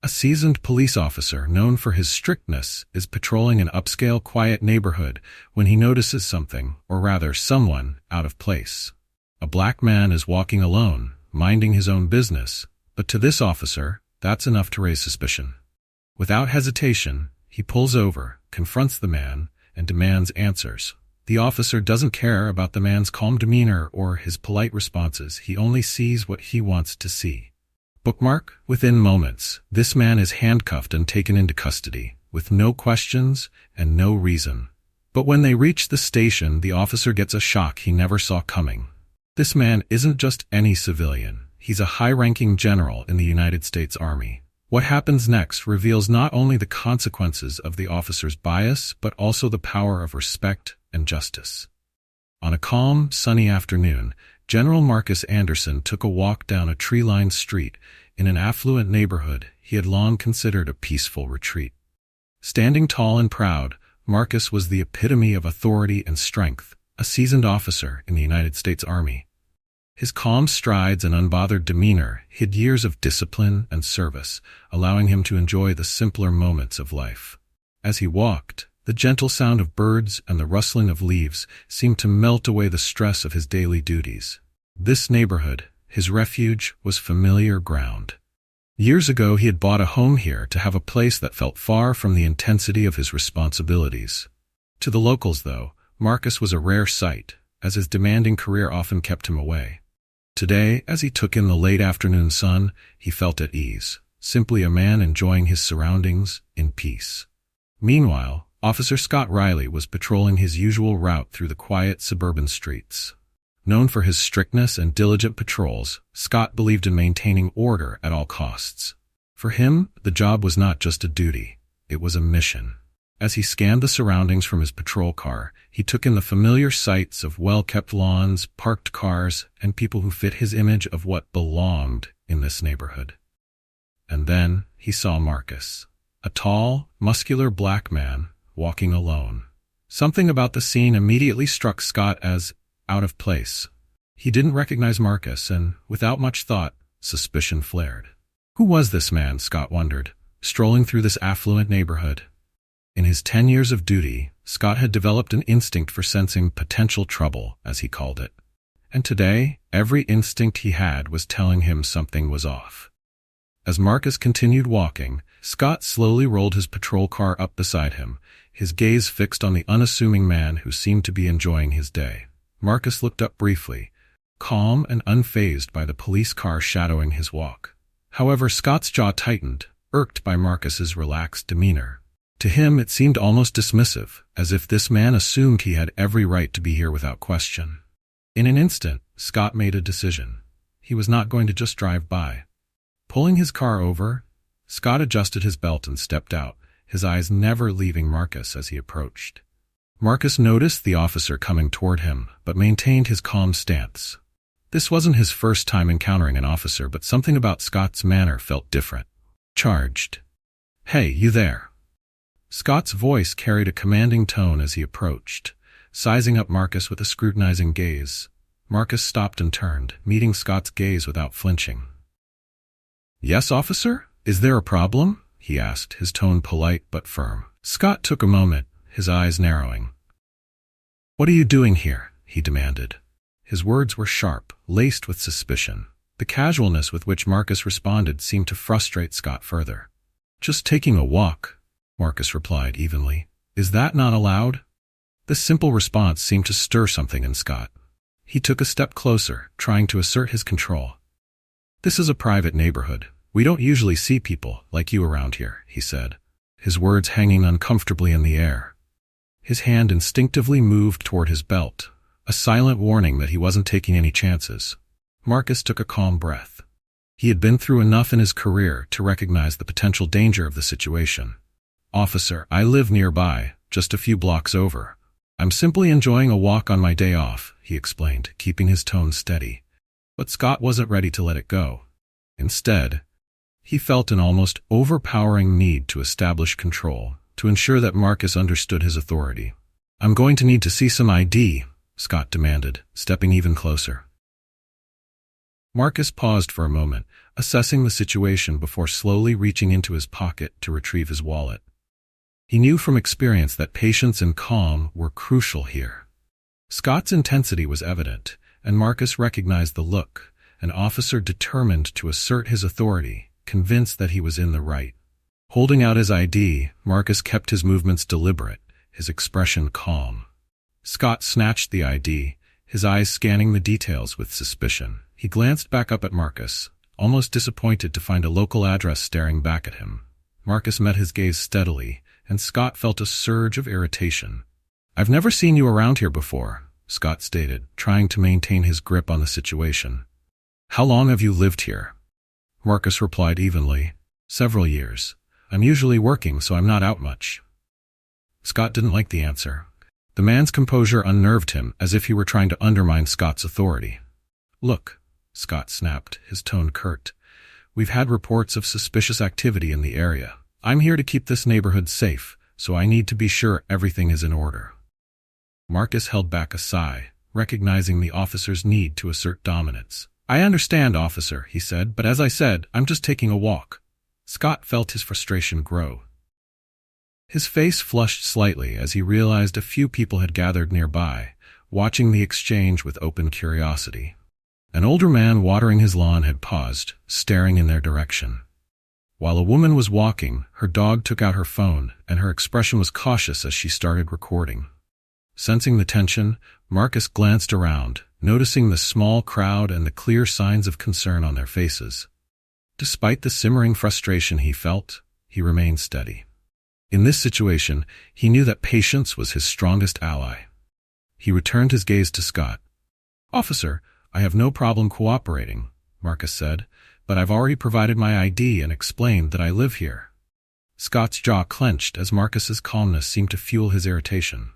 A seasoned police officer known for his strictness is patrolling an upscale, quiet neighborhood when he notices something, or rather someone, out of place. A black man is walking alone, minding his own business, but to this officer, that's enough to raise suspicion. Without hesitation, he pulls over, confronts the man, and demands answers. The officer doesn't care about the man's calm demeanor or his polite responses. He only sees what he wants to see. Bookmark: within moments, this man is handcuffed and taken into custody, with no questions and no reason. But when they reach the station, the officer gets a shock he never saw coming. This man isn't just any civilian. He's a high-ranking general in the United States Army. What happens next reveals not only the consequences of the officer's bias, but also the power of respect and justice. On a calm, sunny afternoon, General Marcus Anderson took a walk down a tree-lined street in an affluent neighborhood he had long considered a peaceful retreat. Standing tall and proud, Marcus was the epitome of authority and strength, a seasoned officer in the United States Army. His calm strides and unbothered demeanor hid years of discipline and service, allowing him to enjoy the simpler moments of life. As he walked, the gentle sound of birds and the rustling of leaves seemed to melt away the stress of his daily duties. This neighborhood, his refuge, was familiar ground. Years ago he had bought a home here to have a place that felt far from the intensity of his responsibilities. To the locals, though, Marcus was a rare sight, as his demanding career often kept him away. Today, as he took in the late afternoon sun, he felt at ease, simply a man enjoying his surroundings in peace. Meanwhile, Officer Scott Reilly was patrolling his usual route through the quiet suburban streets. Known for his strictness and diligent patrols, Scott believed in maintaining order at all costs. For him, the job was not just a duty, it was a mission. As he scanned the surroundings from his patrol car, he took in the familiar sights of well-kept lawns, parked cars, and people who fit his image of what belonged in this neighborhood. And then he saw Marcus, a tall, muscular black man, walking alone. Something about the scene immediately struck Scott as out of place. He didn't recognize Marcus, and, without much thought, suspicion flared. Who was this man, Scott wondered, strolling through this affluent neighborhood? In his 10 years of duty, Scott had developed an instinct for sensing potential trouble, as he called it. And today, every instinct he had was telling him something was off. As Marcus continued walking, Scott slowly rolled his patrol car up beside him, his gaze fixed on the unassuming man who seemed to be enjoying his day. Marcus looked up briefly, calm and unfazed by the police car shadowing his walk. However, Scott's jaw tightened, irked by Marcus's relaxed demeanor. To him, it seemed almost dismissive, as if this man assumed he had every right to be here without question. In an instant, Scott made a decision. He was not going to just drive by. Pulling his car over, Scott adjusted his belt and stepped out, his eyes never leaving Marcus as he approached. Marcus noticed the officer coming toward him, but maintained his calm stance. This wasn't his first time encountering an officer, but something about Scott's manner felt different. Charged. "Hey, you there." Scott's voice carried a commanding tone as he approached, sizing up Marcus with a scrutinizing gaze. Marcus stopped and turned, meeting Scott's gaze without flinching. "Yes, officer? Is there a problem?" he asked, his tone polite but firm. Scott took a moment, his eyes narrowing. "What are you doing here?" he demanded. His words were sharp, laced with suspicion. The casualness with which Marcus responded seemed to frustrate Scott further. "Just taking a walk," Marcus replied evenly. "Is that not allowed?" This simple response seemed to stir something in Scott. He took a step closer, trying to assert his control. "This is a private neighborhood. We don't usually see people like you around here," he said, his words hanging uncomfortably in the air. His hand instinctively moved toward his belt, a silent warning that he wasn't taking any chances. Marcus took a calm breath. He had been through enough in his career to recognize the potential danger of the situation. "Officer, I live nearby, just a few blocks over. I'm simply enjoying a walk on my day off," he explained, keeping his tone steady. But Scott wasn't ready to let it go. Instead, he felt an almost overpowering need to establish control, to ensure that Marcus understood his authority. "I'm going to need to see some ID," Scott demanded, stepping even closer. Marcus paused for a moment, assessing the situation before slowly reaching into his pocket to retrieve his wallet. He knew from experience that patience and calm were crucial here. Scott's intensity was evident, and Marcus recognized the look, an officer determined to assert his authority, convinced that he was in the right. Holding out his ID, Marcus kept his movements deliberate, his expression calm. Scott snatched the ID, his eyes scanning the details with suspicion. He glanced back up at Marcus, almost disappointed to find a local address staring back at him. Marcus met his gaze steadily, and Scott felt a surge of irritation. "I've never seen you around here before," Scott stated, trying to maintain his grip on the situation. "How long have you lived here?" Marcus replied evenly, "Several years. I'm usually working, so I'm not out much." Scott didn't like the answer. The man's composure unnerved him, as if he were trying to undermine Scott's authority. "Look," Scott snapped, his tone curt. "We've had reports of suspicious activity in the area. I'm here to keep this neighborhood safe, so I need to be sure everything is in order." Marcus held back a sigh, recognizing the officer's need to assert dominance. "I understand, officer," he said, "but as I said, I'm just taking a walk." Scott felt his frustration grow. His face flushed slightly as he realized a few people had gathered nearby, watching the exchange with open curiosity. An older man watering his lawn had paused, staring in their direction. While a woman was walking, her dog took out her phone, and her expression was cautious as she started recording. Sensing the tension, Marcus glanced around, noticing the small crowd and the clear signs of concern on their faces. Despite the simmering frustration he felt, he remained steady. In this situation, he knew that patience was his strongest ally. He returned his gaze to Scott. "Officer, I have no problem cooperating," Marcus said, "but I've already provided my ID and explained that I live here." Scott's jaw clenched as Marcus's calmness seemed to fuel his irritation.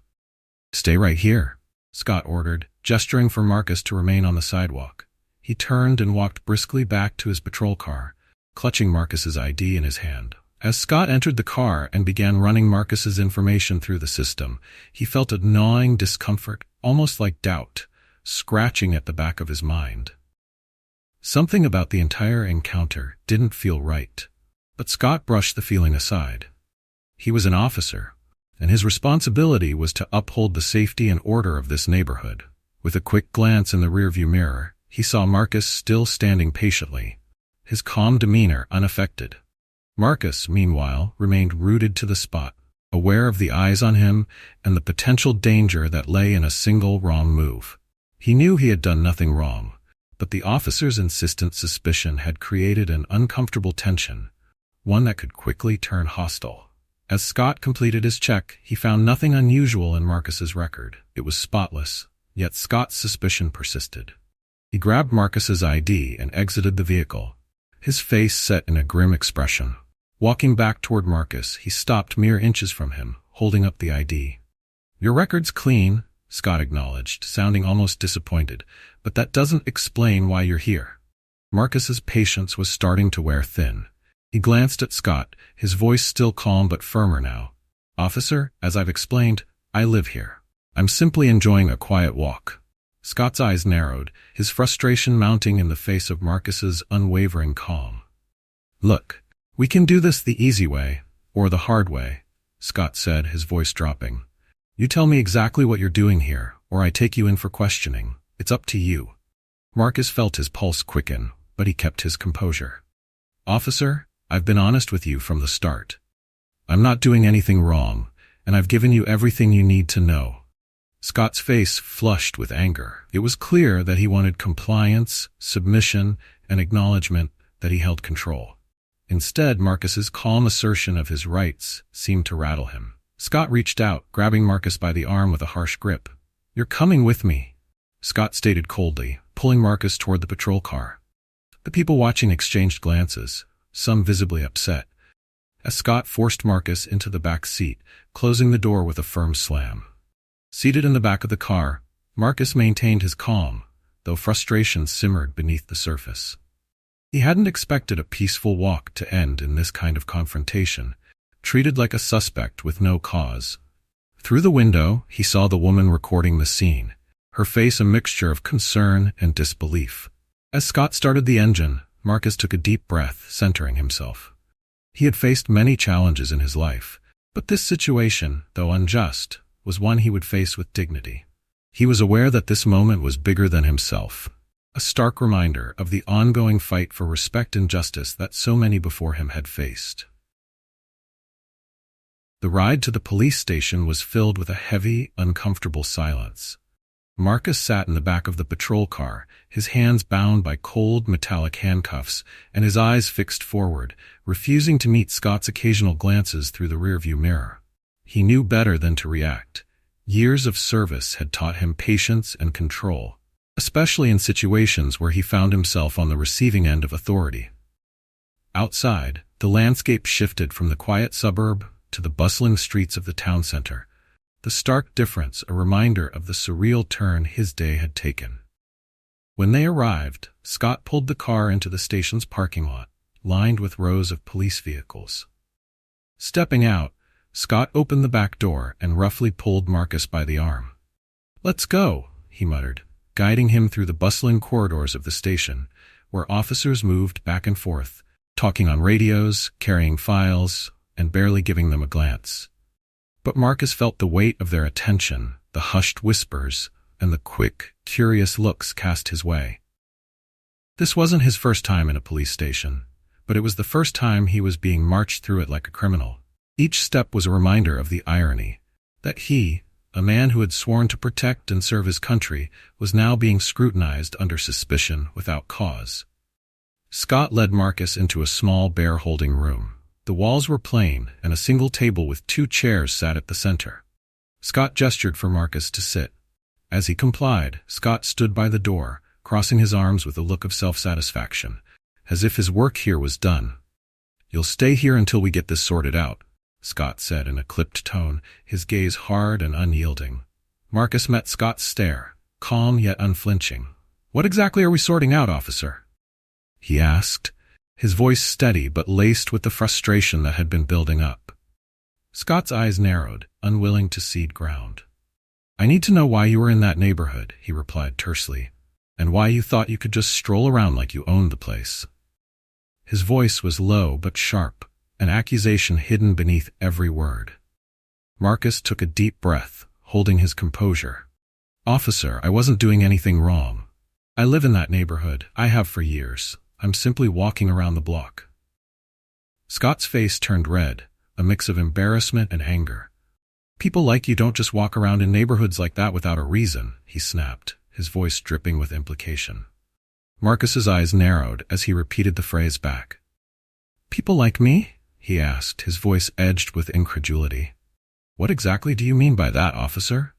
"Stay right here," Scott ordered, gesturing for Marcus to remain on the sidewalk. He turned and walked briskly back to his patrol car, clutching Marcus's ID in his hand. As Scott entered the car and began running Marcus's information through the system, he felt a gnawing discomfort, almost like doubt, scratching at the back of his mind. Something about the entire encounter didn't feel right, but Scott brushed the feeling aside. He was an officer, and his responsibility was to uphold the safety and order of this neighborhood. With a quick glance in the rearview mirror, he saw Marcus still standing patiently, his calm demeanor unaffected. Marcus, meanwhile, remained rooted to the spot, aware of the eyes on him and the potential danger that lay in a single wrong move. He knew he had done nothing wrong, but the officer's insistent suspicion had created an uncomfortable tension, one that could quickly turn hostile. As Scott completed his check, he found nothing unusual in Marcus's record. It was spotless, yet Scott's suspicion persisted. He grabbed Marcus's ID and exited the vehicle, his face set in a grim expression. Walking back toward Marcus, he stopped mere inches from him, holding up the ID. "Your record's clean," Scott acknowledged, sounding almost disappointed, "but that doesn't explain why you're here." Marcus's patience was starting to wear thin. He glanced at Scott, his voice still calm but firmer now. "Officer, as I've explained, I live here. I'm simply enjoying a quiet walk." Scott's eyes narrowed, his frustration mounting in the face of Marcus's unwavering calm. "Look, we can do this the easy way, or the hard way," Scott said, his voice dropping. "You tell me exactly what you're doing here, or I take you in for questioning. It's up to you." Marcus felt his pulse quicken, but he kept his composure. "Officer, I've been honest with you from the start. I'm not doing anything wrong, and I've given you everything you need to know." Scott's face flushed with anger. It was clear that he wanted compliance, submission, and acknowledgement that he held control. Instead, Marcus's calm assertion of his rights seemed to rattle him. Scott reached out, grabbing Marcus by the arm with a harsh grip. "You're coming with me," Scott stated coldly, pulling Marcus toward the patrol car. The people watching exchanged glances, some visibly upset, as Scott forced Marcus into the back seat, closing the door with a firm slam. Seated in the back of the car, Marcus maintained his calm, though frustration simmered beneath the surface. He hadn't expected a peaceful walk to end in this kind of confrontation, treated like a suspect with no cause. Through the window, he saw the woman recording the scene, her face a mixture of concern and disbelief. As Scott started the engine, Marcus took a deep breath, centering himself. He had faced many challenges in his life, but this situation, though unjust, was one he would face with dignity. He was aware that this moment was bigger than himself, a stark reminder of the ongoing fight for respect and justice that so many before him had faced. The ride to the police station was filled with a heavy, uncomfortable silence. Marcus sat in the back of the patrol car, his hands bound by cold, metallic handcuffs, and his eyes fixed forward, refusing to meet Scott's occasional glances through the rearview mirror. He knew better than to react. Years of service had taught him patience and control, especially in situations where he found himself on the receiving end of authority. Outside, the landscape shifted from the quiet suburb to the bustling streets of the town center, the stark difference a reminder of the surreal turn his day had taken. When they arrived, Scott pulled the car into the station's parking lot, lined with rows of police vehicles. Stepping out, Scott opened the back door and roughly pulled Marcus by the arm. "Let's go," he muttered, guiding him through the bustling corridors of the station, where officers moved back and forth, talking on radios, carrying files, and barely giving them a glance. But Marcus felt the weight of their attention, the hushed whispers, and the quick, curious looks cast his way. This wasn't his first time in a police station, but it was the first time he was being marched through it like a criminal. Each step was a reminder of the irony, that he, a man who had sworn to protect and serve his country, was now being scrutinized under suspicion without cause. Scott led Marcus into a small, bare-holding room. The walls were plain, and a single table with 2 chairs sat at the center. Scott gestured for Marcus to sit. As he complied, Scott stood by the door, crossing his arms with a look of self-satisfaction, as if his work here was done. "You'll stay here until we get this sorted out," Scott said in a clipped tone, his gaze hard and unyielding. Marcus met Scott's stare, calm yet unflinching. "What exactly are we sorting out, officer?" he asked, his voice steady but laced with the frustration that had been building up. Scott's eyes narrowed, unwilling to cede ground. "I need to know why you were in that neighborhood," he replied tersely, "and why you thought you could just stroll around like you owned the place." His voice was low but sharp, an accusation hidden beneath every word. Marcus took a deep breath, holding his composure. "Officer, I wasn't doing anything wrong. I live in that neighborhood. I have for years. I'm simply walking around the block." Scott's face turned red, a mix of embarrassment and anger. "People like you don't just walk around in neighborhoods like that without a reason," he snapped, his voice dripping with implication. Marcus's eyes narrowed as he repeated the phrase back. "People like me?" he asked, his voice edged with incredulity. "What exactly do you mean by that, officer?"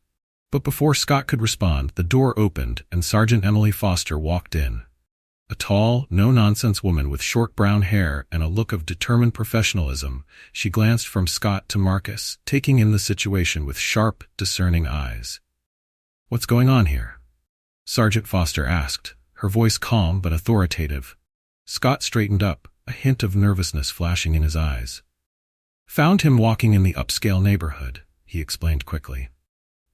But before Scott could respond, the door opened and Sergeant Emily Foster walked in. A tall, no-nonsense woman with short brown hair and a look of determined professionalism, she glanced from Scott to Marcus, taking in the situation with sharp, discerning eyes. "What's going on here?" Sergeant Foster asked, her voice calm but authoritative. Scott straightened up, a hint of nervousness flashing in his eyes. "Found him walking in the upscale neighborhood," he explained quickly.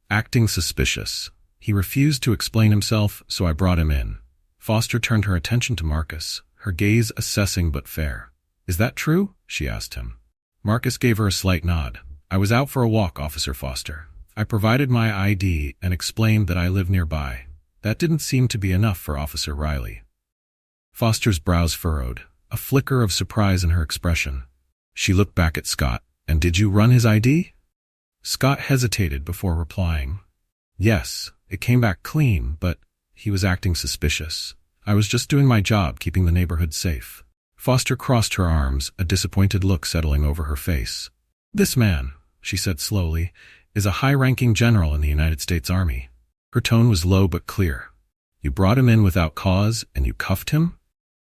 "Acting suspicious. He refused to explain himself, so I brought him in." Foster turned her attention to Marcus, her gaze assessing but fair. "Is that true?" she asked him. Marcus gave her a slight nod. "I was out for a walk, Officer Foster. I provided my ID and explained that I live nearby. That didn't seem to be enough for Officer Reilly." Foster's brows furrowed, a flicker of surprise in her expression. She looked back at Scott. "And did you run his ID?" Scott hesitated before replying. "Yes, it came back clean, but he was acting suspicious. I was just doing my job, keeping the neighborhood safe." Foster crossed her arms, a disappointed look settling over her face. "This man," she said slowly, "is a high-ranking general in the United States Army." Her tone was low but clear. "You brought him in without cause, and you cuffed him?"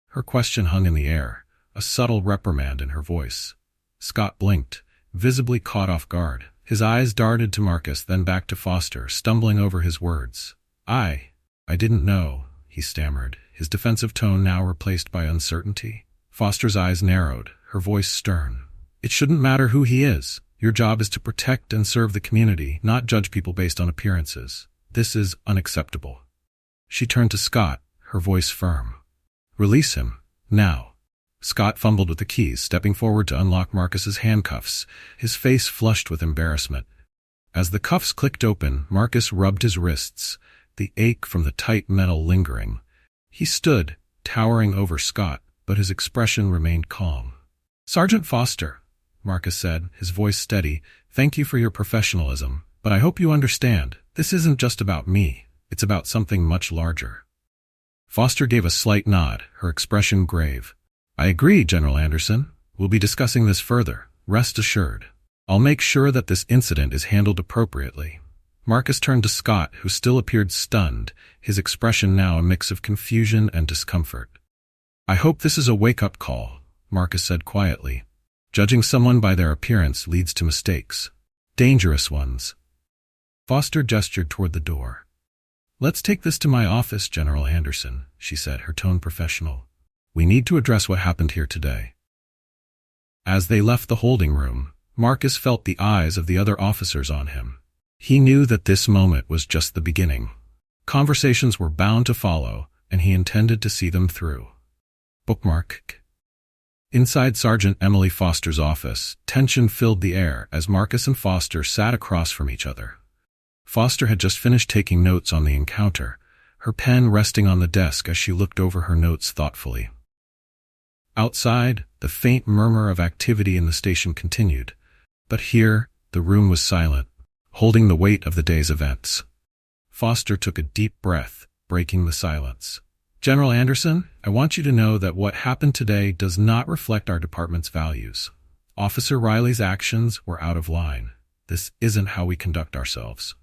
Her question hung in the air, a subtle reprimand in her voice. Scott blinked, visibly caught off guard. His eyes darted to Marcus, then back to Foster, stumbling over his words. I didn't know," he stammered, his defensive tone now replaced by uncertainty. Foster's eyes narrowed, her voice stern. "It shouldn't matter who he is. Your job is to protect and serve the community, not judge people based on appearances. This is unacceptable." She turned to Scott, her voice firm. Release him. Now. Scott fumbled with the keys, stepping forward to unlock Marcus's handcuffs, his face flushed with embarrassment. As the cuffs clicked open, Marcus rubbed his wrists, the ache from the tight metal lingering. He stood, towering over Scott, but his expression remained calm. "Sergeant Foster," Marcus said, his voice steady, "thank you for your professionalism, but I hope you understand, this isn't just about me, it's about something much larger." Foster gave a slight nod, her expression grave. "I agree, General Anderson. We'll be discussing this further, rest assured. I'll make sure that this incident is handled appropriately." Marcus turned to Scott, who still appeared stunned, his expression now a mix of confusion and discomfort. "I hope this is a wake-up call," Marcus said quietly. "Judging someone by their appearance leads to mistakes. Dangerous ones." Foster gestured toward the door. "Let's take this to my office, General Anderson," she said, her tone professional. "We need to address what happened here today." As they left the holding room, Marcus felt the eyes of the other officers on him. He knew that this moment was just the beginning. Conversations were bound to follow, and he intended to see them through. Bookmark. Inside Sergeant Emily Foster's office, tension filled the air as Marcus and Foster sat across from each other. Foster had just finished taking notes on the encounter, her pen resting on the desk as she looked over her notes thoughtfully. Outside, the faint murmur of activity in the station continued, but here, the room was silent, holding the weight of the day's events. Foster took a deep breath, breaking the silence. "General Anderson, I want you to know that what happened today does not reflect our department's values. Officer Reilly's actions were out of line. This isn't how we conduct ourselves."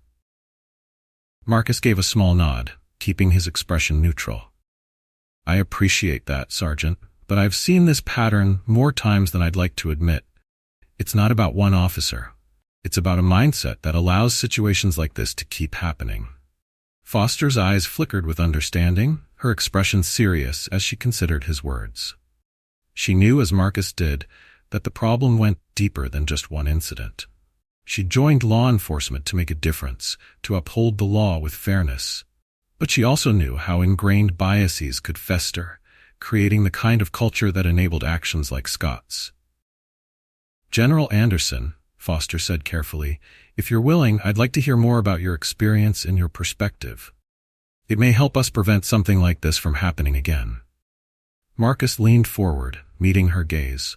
Marcus gave a small nod, keeping his expression neutral. "I appreciate that, Sergeant, but I've seen this pattern more times than I'd like to admit. It's not about one officer. It's about a mindset that allows situations like this to keep happening." Foster's eyes flickered with understanding, her expression serious as she considered his words. She knew, as Marcus did, that the problem went deeper than just one incident. She joined law enforcement to make a difference, to uphold the law with fairness. But she also knew how ingrained biases could fester, creating the kind of culture that enabled actions like Scott's. "General Anderson," Foster said carefully, "if you're willing, I'd like to hear more about your experience and your perspective. It may help us prevent something like this from happening again." Marcus leaned forward, meeting her gaze.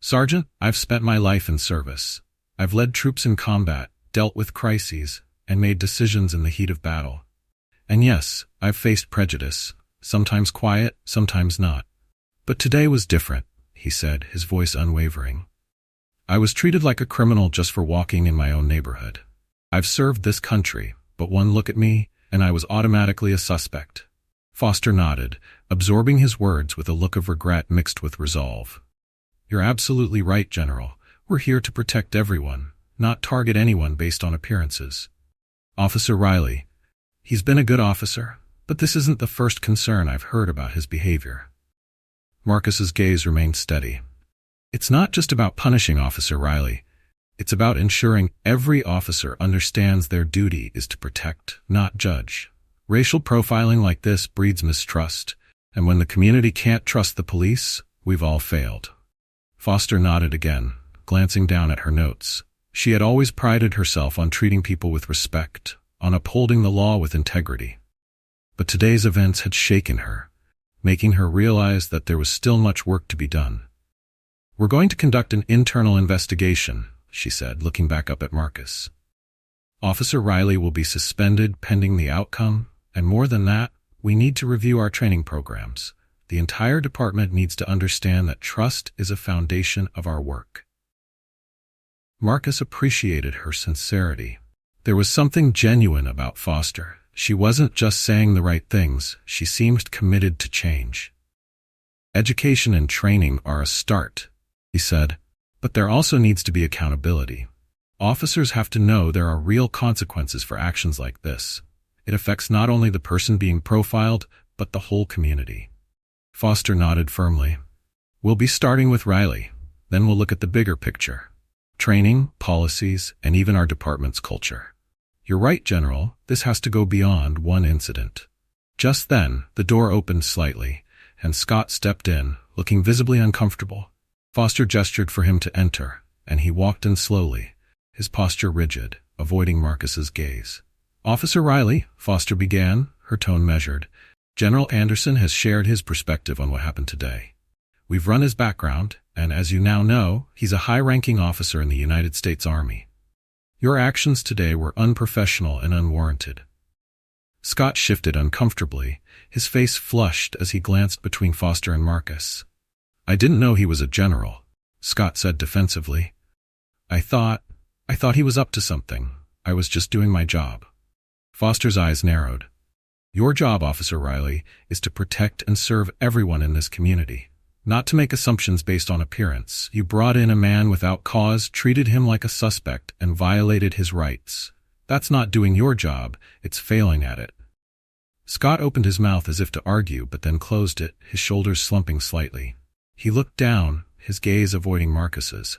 "Sergeant, I've spent my life in service. I've led troops in combat, dealt with crises, and made decisions in the heat of battle. And yes, I've faced prejudice, sometimes quiet, sometimes not. But today was different," he said, his voice unwavering. "I was treated like a criminal just for walking in my own neighborhood. I've served this country, but one look at me, and I was automatically a suspect." Foster nodded, absorbing his words with a look of regret mixed with resolve. "You're absolutely right, General. We're here to protect everyone, not target anyone based on appearances. Officer Reilly, he's been a good officer, but this isn't the first concern I've heard about his behavior." Marcus's gaze remained steady. "It's not just about punishing Officer Reilly. It's about ensuring every officer understands their duty is to protect, not judge. Racial profiling like this breeds mistrust, and when the community can't trust the police, we've all failed." Foster nodded again, glancing down at her notes. She had always prided herself on treating people with respect, on upholding the law with integrity. But today's events had shaken her, making her realize that there was still much work to be done. "We're going to conduct an internal investigation," she said, looking back up at Marcus. "Officer Reilly will be suspended pending the outcome, and more than that, we need to review our training programs. The entire department needs to understand that trust is a foundation of our work." Marcus appreciated her sincerity. There was something genuine about Foster. She wasn't just saying the right things, she seemed committed to change. "Education and training are a start," he said, "but there also needs to be accountability. Officers have to know there are real consequences for actions like this. It affects not only the person being profiled, but the whole community." Foster nodded firmly. "We'll be starting with Reilly, then we'll look at the bigger picture. Training, policies, and even our department's culture. You're right, General, this has to go beyond one incident." Just then, the door opened slightly, and Scott stepped in, looking visibly uncomfortable. Foster gestured for him to enter, and he walked in slowly, his posture rigid, avoiding Marcus's gaze. "Officer Reilly," Foster began, her tone measured. "General Anderson has shared his perspective on what happened today. We've run his background, and as you now know, he's a high-ranking officer in the United States Army. Your actions today were unprofessional and unwarranted." Scott shifted uncomfortably, his face flushed as he glanced between Foster and Marcus. "I didn't know he was a general," Scott said defensively. I thought he was up to something. I was just doing my job." Foster's eyes narrowed. "Your job, Officer Reilly, is to protect and serve everyone in this community, not to make assumptions based on appearance. You brought in a man without cause, treated him like a suspect, and violated his rights. That's not doing your job, it's failing at it." Scott opened his mouth as if to argue, but then closed it, his shoulders slumping slightly. He looked down, his gaze avoiding Marcus's.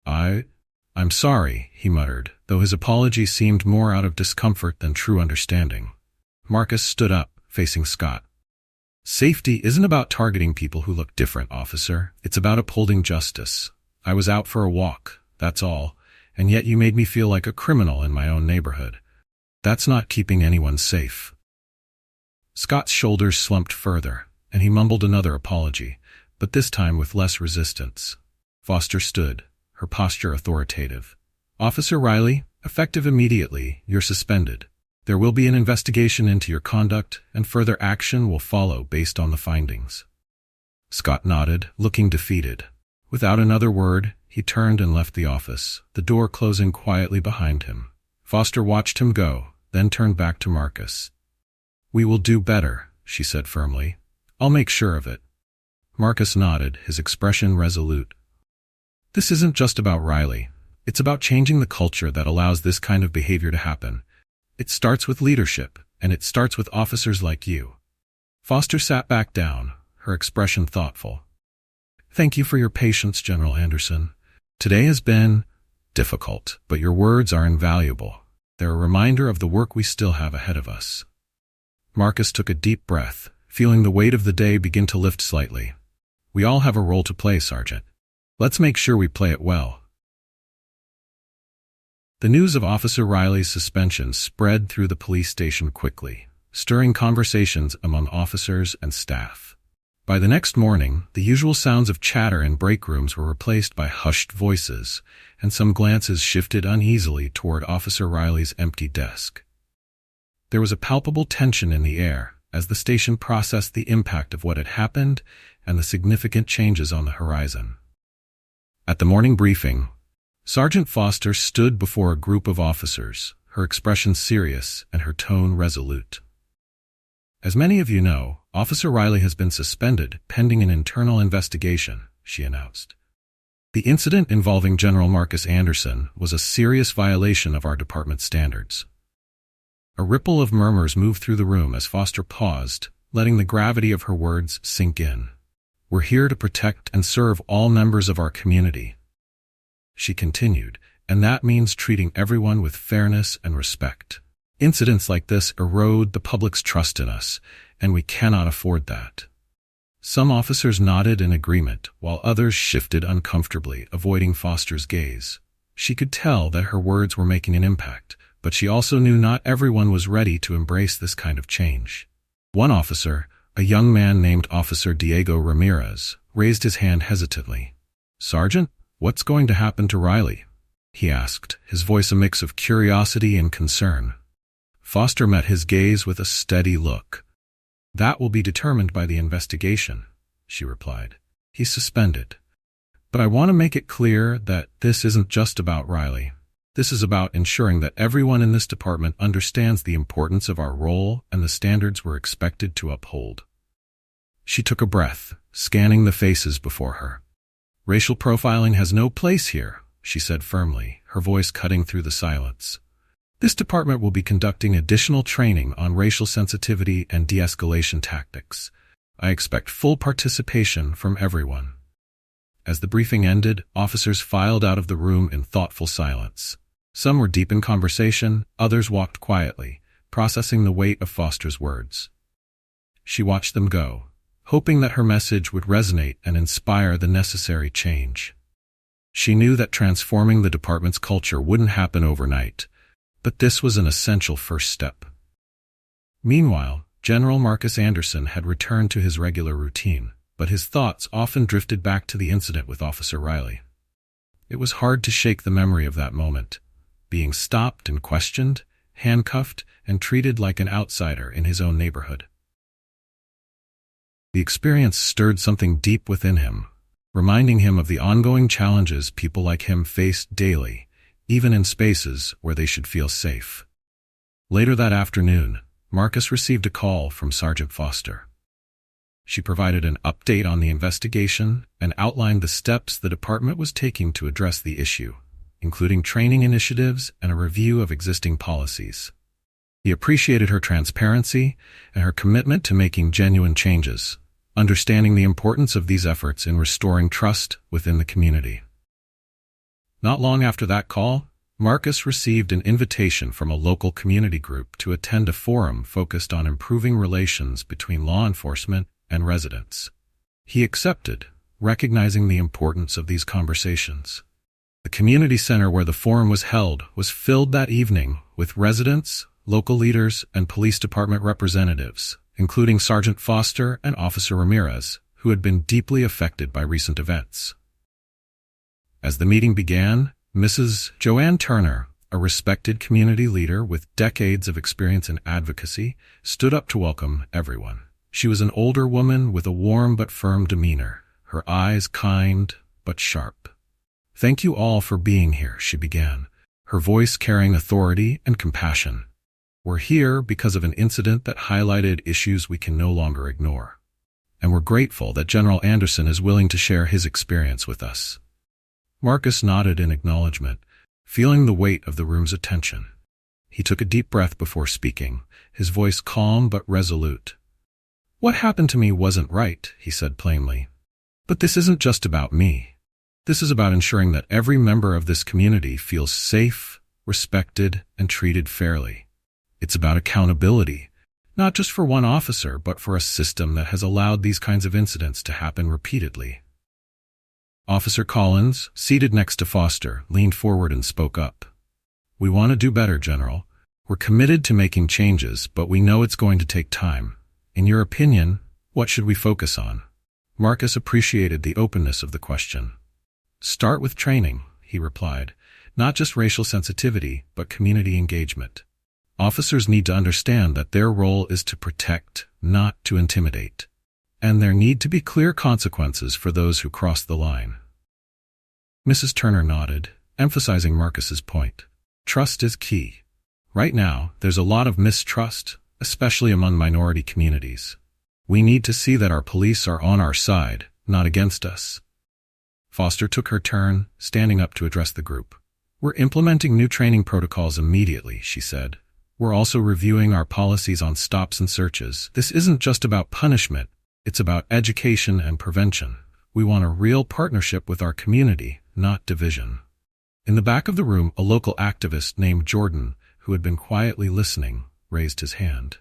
I'm sorry," he muttered, though his apology seemed more out of discomfort than true understanding. Marcus stood up, facing Scott. "Safety isn't about targeting people who look different, officer. It's about upholding justice. I was out for a walk, that's all, and yet you made me feel like a criminal in my own neighborhood. That's not keeping anyone safe." Scott's shoulders slumped further, and he mumbled another apology, but this time with less resistance. Foster stood, her posture authoritative. "Officer Reilly, effective immediately, you're suspended. There will be an investigation into your conduct, and further action will follow based on the findings." Scott nodded, looking defeated. Without another word, he turned and left the office, the door closing quietly behind him. Foster watched him go, then turned back to Marcus. "We will do better," she said firmly. "I'll make sure of it." Marcus nodded, his expression resolute. "This isn't just about Reilly. It's about changing the culture that allows this kind of behavior to happen. It starts with leadership, and it starts with officers like you." Foster sat back down, her expression thoughtful. "Thank you for your patience, General Anderson. Today has been difficult, but your words are invaluable. They're a reminder of the work we still have ahead of us." Marcus took a deep breath, feeling the weight of the day begin to lift slightly. "We all have a role to play, Sergeant. Let's make sure we play it well." The news of Officer Reilly's suspension spread through the police station quickly, stirring conversations among officers and staff. By the next morning, the usual sounds of chatter in break rooms were replaced by hushed voices, and some glances shifted uneasily toward Officer Reilly's empty desk. There was a palpable tension in the air as the station processed the impact of what had happened and the significant changes on the horizon. At the morning briefing, Sergeant Foster stood before a group of officers, her expression serious and her tone resolute. "As many of you know, Officer Reilly has been suspended pending an internal investigation," she announced. "The incident involving General Marcus Anderson was a serious violation of our department standards." A ripple of murmurs moved through the room as Foster paused, letting the gravity of her words sink in. "We're here to protect and serve all members of our community," she continued, "and that means treating everyone with fairness and respect. Incidents like this erode the public's trust in us, and we cannot afford that." Some officers nodded in agreement, while others shifted uncomfortably, avoiding Foster's gaze. She could tell that her words were making an impact, but she also knew not everyone was ready to embrace this kind of change. One officer, a young man named Officer Diego Ramirez, raised his hand hesitantly. "Sergeant, what's going to happen to Reilly?" he asked, his voice a mix of curiosity and concern. Foster met his gaze with a steady look. "That will be determined by the investigation," she replied. "He's suspended. But I want to make it clear that this isn't just about Reilly. This is about ensuring that everyone in this department understands the importance of our role and the standards we're expected to uphold." She took a breath, scanning the faces before her. "Racial profiling has no place here," she said firmly, her voice cutting through the silence. "This department will be conducting additional training on racial sensitivity and de-escalation tactics. I expect full participation from everyone." As the briefing ended, officers filed out of the room in thoughtful silence. Some were deep in conversation, others walked quietly, processing the weight of Foster's words. She watched them go, hoping that her message would resonate and inspire the necessary change. She knew that transforming the department's culture wouldn't happen overnight, but this was an essential first step. Meanwhile, General Marcus Anderson had returned to his regular routine, but his thoughts often drifted back to the incident with Officer Reilly. It was hard to shake the memory of that moment, being stopped and questioned, handcuffed, and treated like an outsider in his own neighborhood. The experience stirred something deep within him, reminding him of the ongoing challenges people like him faced daily, even in spaces where they should feel safe. Later that afternoon, Marcus received a call from Sergeant Foster. She provided an update on the investigation and outlined the steps the department was taking to address the issue, including training initiatives and a review of existing policies. He appreciated her transparency and her commitment to making genuine changes, understanding the importance of these efforts in restoring trust within the community. Not long after that call, Marcus received an invitation from a local community group to attend a forum focused on improving relations between law enforcement and residents. He accepted, recognizing the importance of these conversations. The community center where the forum was held was filled that evening with residents, local leaders, and police department representatives, including Sergeant Foster and Officer Ramirez, who had been deeply affected by recent events. As the meeting began, Mrs. Joanne Turner, a respected community leader with decades of experience in advocacy, stood up to welcome everyone. She was an older woman with a warm but firm demeanor, her eyes kind but sharp. "Thank you all for being here," she began, her voice carrying authority and compassion. "We're here because of an incident that highlighted issues we can no longer ignore. And we're grateful that General Anderson is willing to share his experience with us." Marcus nodded in acknowledgement, feeling the weight of the room's attention. He took a deep breath before speaking, his voice calm but resolute. "What happened to me wasn't right," he said plainly. "But this isn't just about me. This is about ensuring that every member of this community feels safe, respected, and treated fairly. It's about accountability, not just for one officer, but for a system that has allowed these kinds of incidents to happen repeatedly." Officer Collins, seated next to Foster, leaned forward and spoke up. "We want to do better, General. We're committed to making changes, but we know it's going to take time. In your opinion, what should we focus on?" Marcus appreciated the openness of the question. "Start with training," he replied, "not just racial sensitivity, but community engagement. Officers need to understand that their role is to protect, not to intimidate. And there need to be clear consequences for those who cross the line." Mrs. Turner nodded, emphasizing Marcus's point. "Trust is key. Right now, there's a lot of mistrust, especially among minority communities. We need to see that our police are on our side, not against us." Foster took her turn, standing up to address the group. "We're implementing new training protocols immediately," she said. "We're also reviewing our policies on stops and searches. This isn't just about punishment. It's about education and prevention. We want a real partnership with our community, not division." In the back of the room, a local activist named Jordan, who had been quietly listening, raised his hand.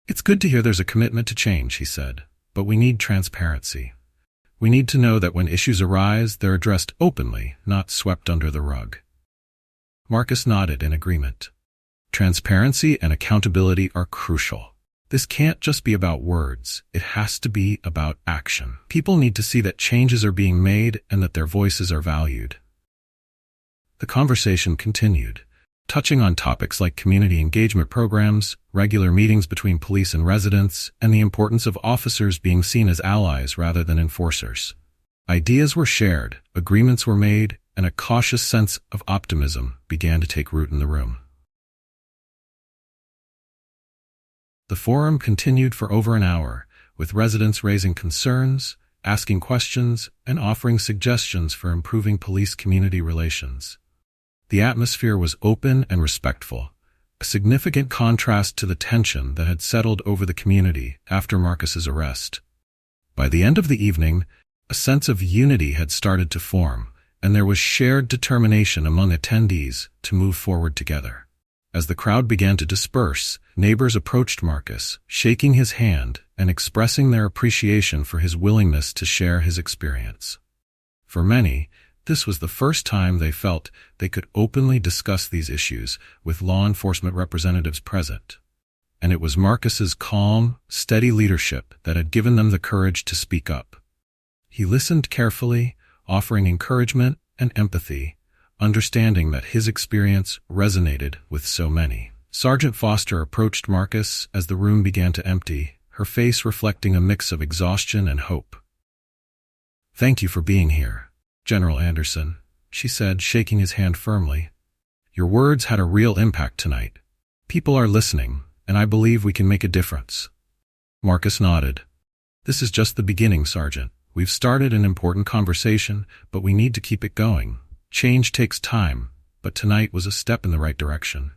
"It's good to hear there's a commitment to change," he said, "but we need transparency. We need to know that when issues arise, they're addressed openly, not swept under the rug." Marcus nodded in agreement. Transparency and accountability are crucial. This can't just be about words, it has to be about action. People need to see that changes are being made and that their voices are valued. The conversation continued, touching on topics like community engagement programs, regular meetings between police and residents, and the importance of officers being seen as allies rather than enforcers. Ideas were shared, agreements were made, and a cautious sense of optimism began to take root in the room. The forum continued for over an hour, with residents raising concerns, asking questions, and offering suggestions for improving police-community relations. The atmosphere was open and respectful, a significant contrast to the tension that had settled over the community after Marcus's arrest. By the end of the evening, a sense of unity had started to form, and there was shared determination among attendees to move forward together. As the crowd began to disperse, neighbors approached Marcus, shaking his hand and expressing their appreciation for his willingness to share his experience. For many, this was the first time they felt they could openly discuss these issues with law enforcement representatives present. And it was Marcus's calm, steady leadership that had given them the courage to speak up. He listened carefully, offering encouragement and empathy, understanding that his experience resonated with so many. Sergeant Foster approached Marcus as the room began to empty, her face reflecting a mix of exhaustion and hope. "Thank you for being here, General Anderson," she said, shaking his hand firmly. "Your words had a real impact tonight. People are listening, and I believe we can make a difference." Marcus nodded. "This is just the beginning, Sergeant. We've started an important conversation, but we need to keep it going. Change takes time, but tonight was a step in the right direction."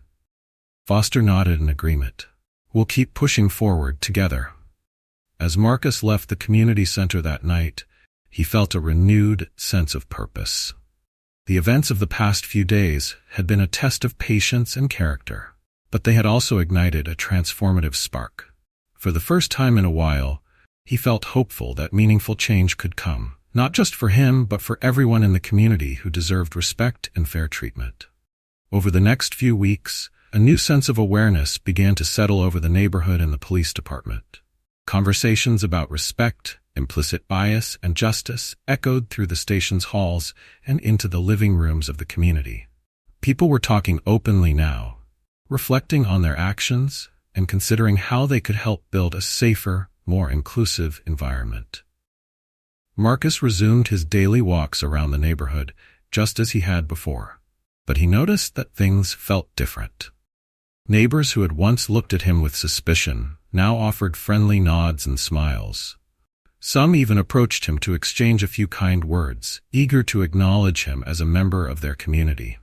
Foster nodded in agreement. "We'll keep pushing forward together." As Marcus left the community center that night, he felt a renewed sense of purpose. The events of the past few days had been a test of patience and character, but they had also ignited a transformative spark. For the first time in a while, he felt hopeful that meaningful change could come, not just for him but for everyone in the community who deserved respect and fair treatment. Over the next few weeks, a new sense of awareness began to settle over the neighborhood and the police department. Conversations about respect, implicit bias, and justice echoed through the station's halls and into the living rooms of the community. People were talking openly now, reflecting on their actions and considering how they could help build a safer, more inclusive environment. Marcus resumed his daily walks around the neighborhood just as he had before, but he noticed that things felt different. Neighbors who had once looked at him with suspicion now offered friendly nods and smiles. Some even approached him to exchange a few kind words, eager to acknowledge him as a member of their community.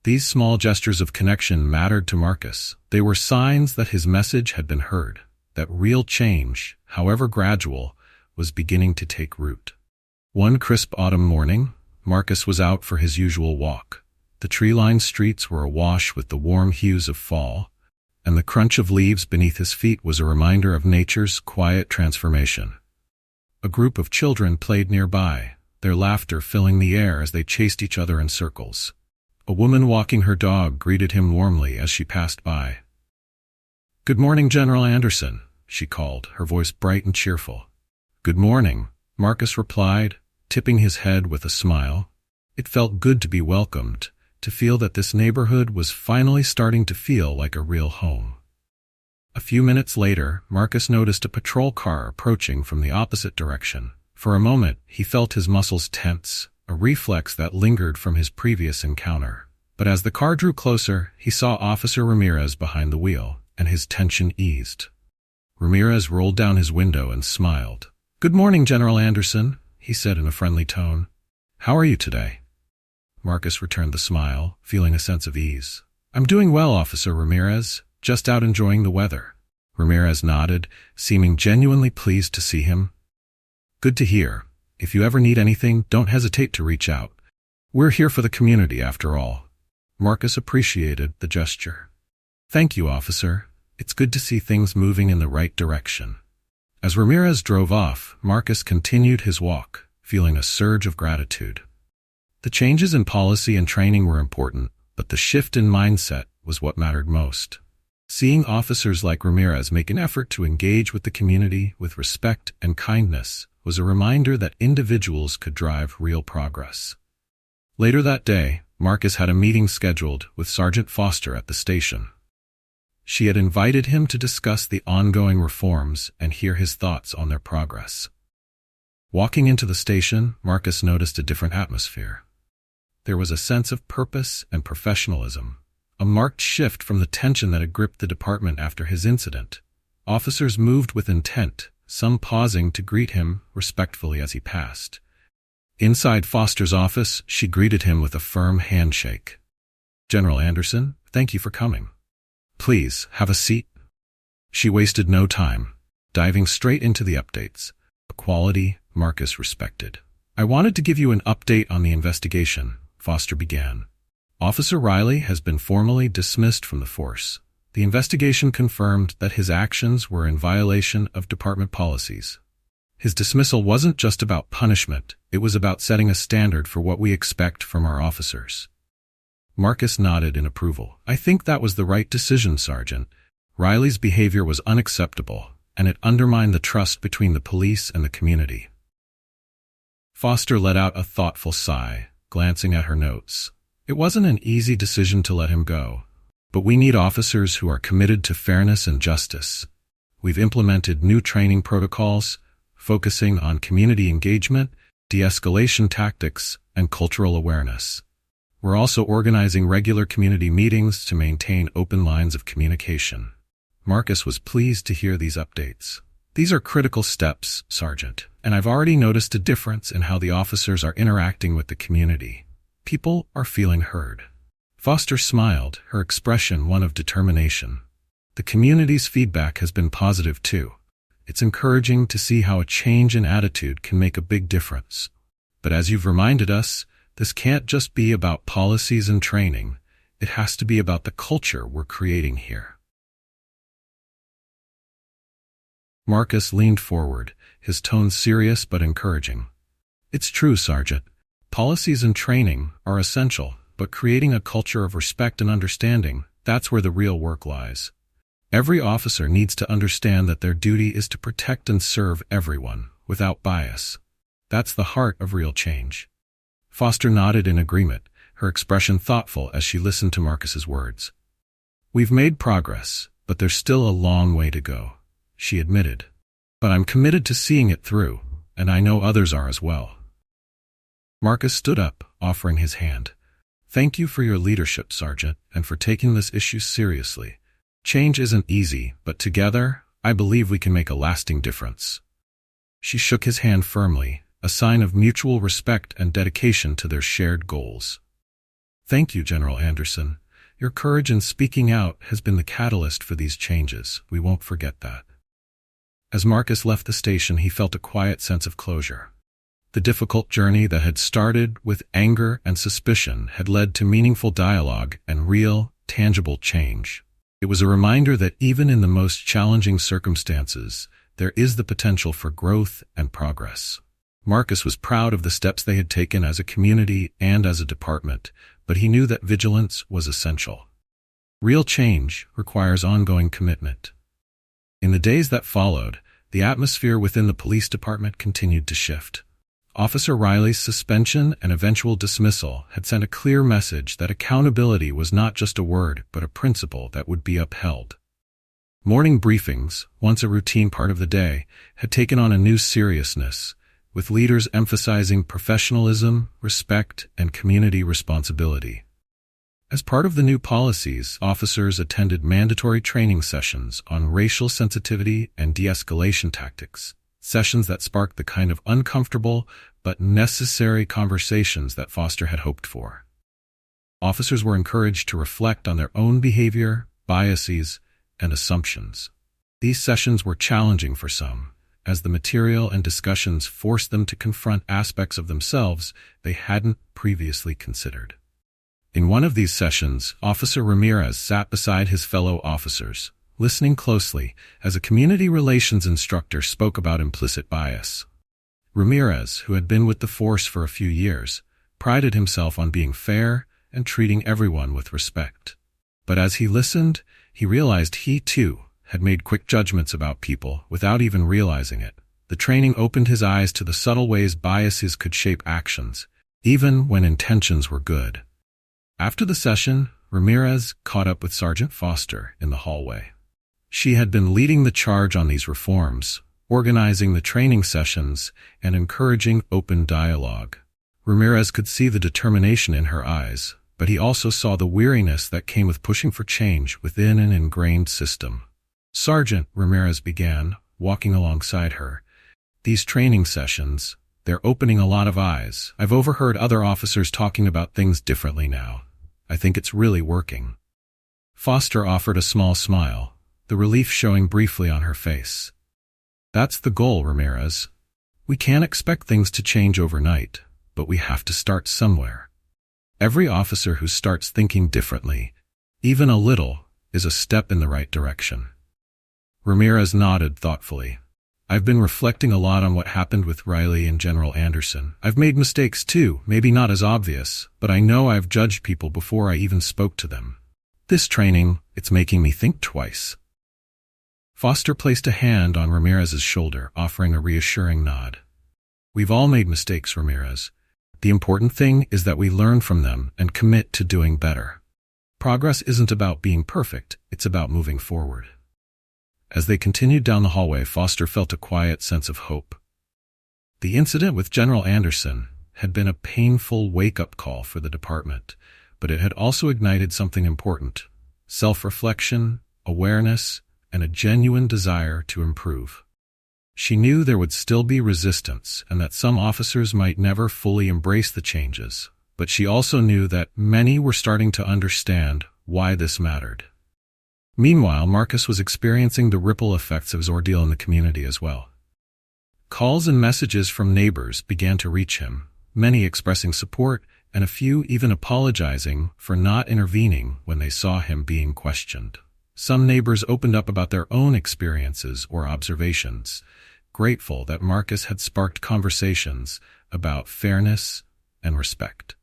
These small gestures of connection mattered to Marcus. They were signs that his message had been heard, that real change, however gradual, was beginning to take root. One crisp autumn morning, Marcus was out for his usual walk. The tree-lined streets were awash with the warm hues of fall, and the crunch of leaves beneath his feet was a reminder of nature's quiet transformation. A group of children played nearby, their laughter filling the air as they chased each other in circles. A woman walking her dog greeted him warmly as she passed by. "Good morning, General Anderson," she called, her voice bright and cheerful. "Good morning," Marcus replied, tipping his head with a smile. It felt good to be welcomed, to feel that this neighborhood was finally starting to feel like a real home. A few minutes later, Marcus noticed a patrol car approaching from the opposite direction. For a moment, he felt his muscles tense, a reflex that lingered from his previous encounter. But as the car drew closer, he saw Officer Ramirez behind the wheel, and his tension eased. Ramirez rolled down his window and smiled. "Good morning, General Anderson," he said in a friendly tone. "How are you today?" Marcus returned the smile, feeling a sense of ease. "I'm doing well, Officer Ramirez, just out enjoying the weather." Ramirez nodded, seeming genuinely pleased to see him. "Good to hear. If you ever need anything, don't hesitate to reach out. We're here for the community, after all." Marcus appreciated the gesture. "Thank you, officer. It's good to see things moving in the right direction." As Ramirez drove off, Marcus continued his walk, feeling a surge of gratitude. The changes in policy and training were important, but the shift in mindset was what mattered most. Seeing officers like Ramirez make an effort to engage with the community with respect and kindness was a reminder that individuals could drive real progress. Later that day, Marcus had a meeting scheduled with Sergeant Foster at the station. She had invited him to discuss the ongoing reforms and hear his thoughts on their progress. Walking into the station, Marcus noticed a different atmosphere. There was a sense of purpose and professionalism, a marked shift from the tension that had gripped the department after his incident. Officers moved with intent, some pausing to greet him respectfully as he passed. Inside Foster's office, she greeted him with a firm handshake. "General Anderson, thank you for coming. Please, have a seat." She wasted no time, diving straight into the updates, a quality Marcus respected. "I wanted to give you an update on the investigation," Foster began. Officer Reilly has been formally dismissed from the force. The investigation confirmed that his actions were in violation of department policies. His dismissal wasn't just about punishment, it was about setting a standard for what we expect from our officers. Marcus nodded in approval. I think that was the right decision, Sergeant. Reilly's behavior was unacceptable, and it undermined the trust between the police and the community. Foster let out a thoughtful sigh, glancing at her notes. It wasn't an easy decision to let him go, but we need officers who are committed to fairness and justice. We've implemented new training protocols, focusing on community engagement, de-escalation tactics, and cultural awareness. We're also organizing regular community meetings to maintain open lines of communication. Marcus was pleased to hear these updates. These are critical steps, Sergeant, and I've already noticed a difference in how the officers are interacting with the community. People are feeling heard. Foster smiled, her expression one of determination. The community's feedback has been positive too. It's encouraging to see how a change in attitude can make a big difference. But as you've reminded us, this can't just be about policies and training. It has to be about the culture we're creating here. Marcus leaned forward, his tone serious but encouraging. It's true, Sergeant. Policies and training are essential, but creating a culture of respect and understanding, that's where the real work lies. Every officer needs to understand that their duty is to protect and serve everyone, without bias. That's the heart of real change. Foster nodded in agreement, her expression thoughtful as she listened to Marcus's words. We've made progress, but there's still a long way to go, she admitted. But I'm committed to seeing it through, and I know others are as well. Marcus stood up, offering his hand. Thank you for your leadership, Sergeant, and for taking this issue seriously. Change isn't easy, but together, I believe we can make a lasting difference. She shook his hand firmly, a sign of mutual respect and dedication to their shared goals. Thank you, General Anderson. Your courage in speaking out has been the catalyst for these changes. We won't forget that. As Marcus left the station, he felt a quiet sense of closure. The difficult journey that had started with anger and suspicion had led to meaningful dialogue and real, tangible change. It was a reminder that even in the most challenging circumstances, there is the potential for growth and progress. Marcus was proud of the steps they had taken as a community and as a department, but he knew that vigilance was essential. Real change requires ongoing commitment. In the days that followed, the atmosphere within the police department continued to shift. Officer Reilly's suspension and eventual dismissal had sent a clear message that accountability was not just a word, but a principle that would be upheld. Morning briefings, once a routine part of the day, had taken on a new seriousness, with leaders emphasizing professionalism, respect, and community responsibility. As part of the new policies, officers attended mandatory training sessions on racial sensitivity and de-escalation tactics, sessions that sparked the kind of uncomfortable but necessary conversations that Foster had hoped for. Officers were encouraged to reflect on their own behavior, biases, and assumptions. These sessions were challenging for some, as the material and discussions forced them to confront aspects of themselves they hadn't previously considered. In one of these sessions, Officer Ramirez sat beside his fellow officers, listening closely as a community relations instructor spoke about implicit bias. Ramirez, who had been with the force for a few years, prided himself on being fair and treating everyone with respect. But as he listened, he realized he, too, had made quick judgments about people without even realizing it. The training opened his eyes to the subtle ways biases could shape actions, even when intentions were good. After the session, Ramirez caught up with Sergeant Foster in the hallway. She had been leading the charge on these reforms, organizing the training sessions, and encouraging open dialogue. Ramirez could see the determination in her eyes, but he also saw the weariness that came with pushing for change within an ingrained system. Sergeant, Ramirez began, walking alongside her. These training sessions, they're opening a lot of eyes. I've overheard other officers talking about things differently now. I think it's really working. Foster offered a small smile, the relief showing briefly on her face. That's the goal, Ramirez. We can't expect things to change overnight, but we have to start somewhere. Every officer who starts thinking differently, even a little, is a step in the right direction. Ramirez nodded thoughtfully. I've been reflecting a lot on what happened with Reilly and General Anderson. I've made mistakes too, maybe not as obvious, but I know I've judged people before I even spoke to them. This training, it's making me think twice. Foster placed a hand on Ramirez's shoulder, offering a reassuring nod. We've all made mistakes, Ramirez. The important thing is that we learn from them and commit to doing better. Progress isn't about being perfect, it's about moving forward. As they continued down the hallway, Foster felt a quiet sense of hope. The incident with General Anderson had been a painful wake-up call for the department, but it had also ignited something important: self-reflection, awareness, and a genuine desire to improve. She knew there would still be resistance and that some officers might never fully embrace the changes, but she also knew that many were starting to understand why this mattered. Meanwhile, Marcus was experiencing the ripple effects of his ordeal in the community as well. Calls and messages from neighbors began to reach him, many expressing support and a few even apologizing for not intervening when they saw him being questioned. Some neighbors opened up about their own experiences or observations, grateful that Marcus had sparked conversations about fairness and respect.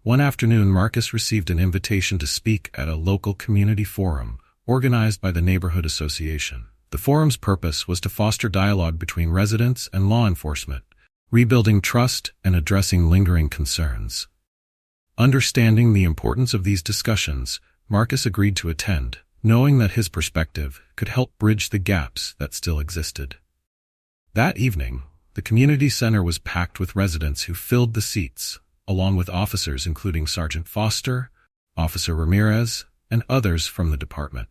One afternoon, Marcus received an invitation to speak at a local community forum organized by the neighborhood association. The forum's purpose was to foster dialogue between residents and law enforcement, rebuilding trust and addressing lingering concerns. Understanding the importance of these discussions, Marcus agreed to attend, knowing that his perspective could help bridge the gaps that still existed. That evening, the community center was packed with residents who filled the seats, along with officers including Sergeant Foster, Officer Ramirez, and others from the department.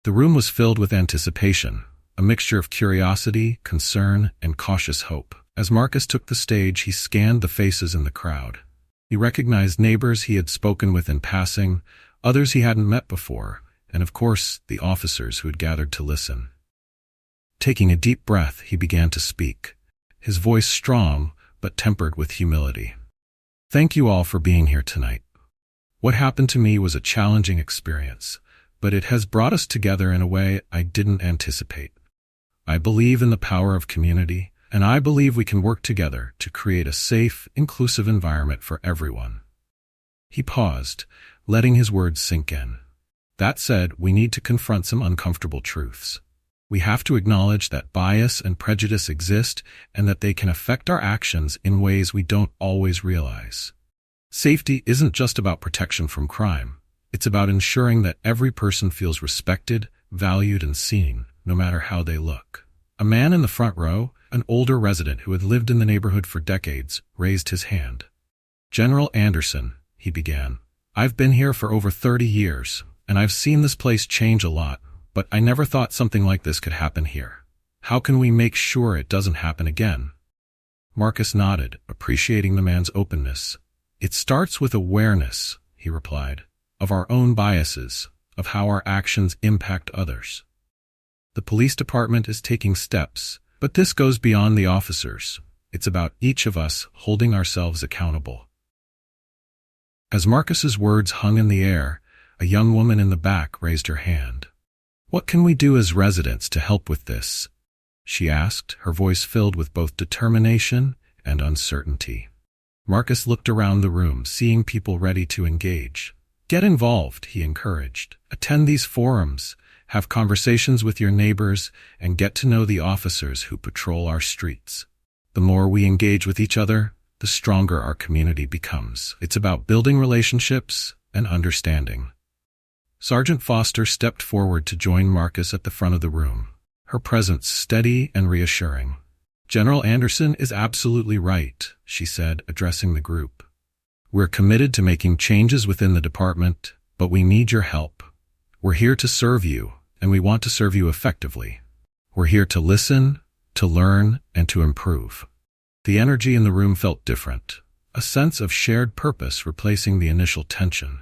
The room was filled with anticipation, a mixture of curiosity, concern, and cautious hope. As Marcus took the stage, he scanned the faces in the crowd. He recognized neighbors he had spoken with in passing, others he hadn't met before, and of course, the officers who had gathered to listen. Taking a deep breath, he began to speak, his voice strong but tempered with humility. Thank you all for being here tonight. What happened to me was a challenging experience, but it has brought us together in a way I didn't anticipate. I believe in the power of community, and I believe we can work together to create a safe, inclusive environment for everyone. He paused, letting his words sink in. That said, we need to confront some uncomfortable truths. We have to acknowledge that bias and prejudice exist and that they can affect our actions in ways we don't always realize. Safety isn't just about protection from crime. It's about ensuring that every person feels respected, valued, and seen, no matter how they look. A man in the front row, an older resident who had lived in the neighborhood for decades, raised his hand. General Anderson, he began. I've been here for over 30 years, and I've seen this place change a lot, but I never thought something like this could happen here. How can we make sure it doesn't happen again? Marcus nodded, appreciating the man's openness. It starts with awareness, he replied, of our own biases, of how our actions impact others. The police department is taking steps, but this goes beyond the officers. It's about each of us holding ourselves accountable. As Marcus's words hung in the air, a young woman in the back raised her hand. What can we do as residents to help with this? She asked, her voice filled with both determination and uncertainty. Marcus looked around the room, seeing people ready to engage. Get involved, he encouraged. Attend these forums, have conversations with your neighbors, and get to know the officers who patrol our streets. The more we engage with each other, the stronger our community becomes. It's about building relationships and understanding. Sergeant Foster stepped forward to join Marcus at the front of the room, her presence steady and reassuring. General Anderson is absolutely right, she said, addressing the group. We're committed to making changes within the department, but we need your help. We're here to serve you, and we want to serve you effectively. We're here to listen, to learn, and to improve. The energy in the room felt different, a sense of shared purpose replacing the initial tension.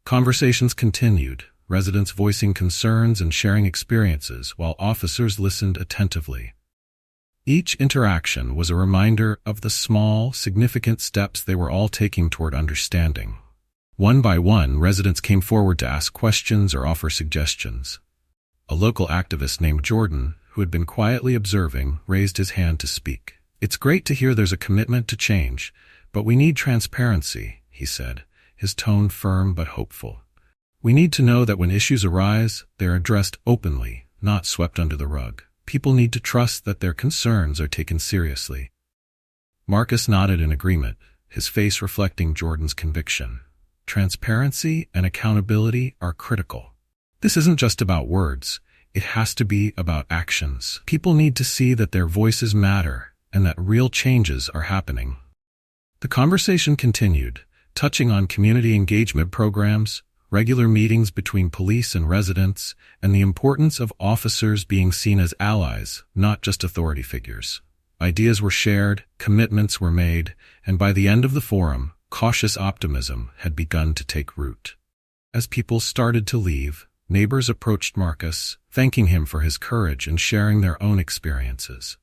Conversations continued, residents voicing concerns and sharing experiences while officers listened attentively. Each interaction was a reminder of the small, significant steps they were all taking toward understanding. One by one, residents came forward to ask questions or offer suggestions. A local activist named Jordan, who had been quietly observing, raised his hand to speak. "It's great to hear there's a commitment to change, but we need transparency," he said, his tone firm but hopeful. "We need to know that when issues arise, they're addressed openly, not swept under the rug. People need to trust that their concerns are taken seriously." Marcus nodded in agreement, his face reflecting Jordan's conviction. Transparency and accountability are critical. This isn't just about words. It has to be about actions. People need to see that their voices matter and that real changes are happening. The conversation continued, touching on community engagement programs, regular meetings between police and residents, and the importance of officers being seen as allies, not just authority figures. Ideas were shared, commitments were made, and by the end of the forum, cautious optimism had begun to take root. As people started to leave, neighbors approached Marcus, thanking him for his courage and sharing their own experiences.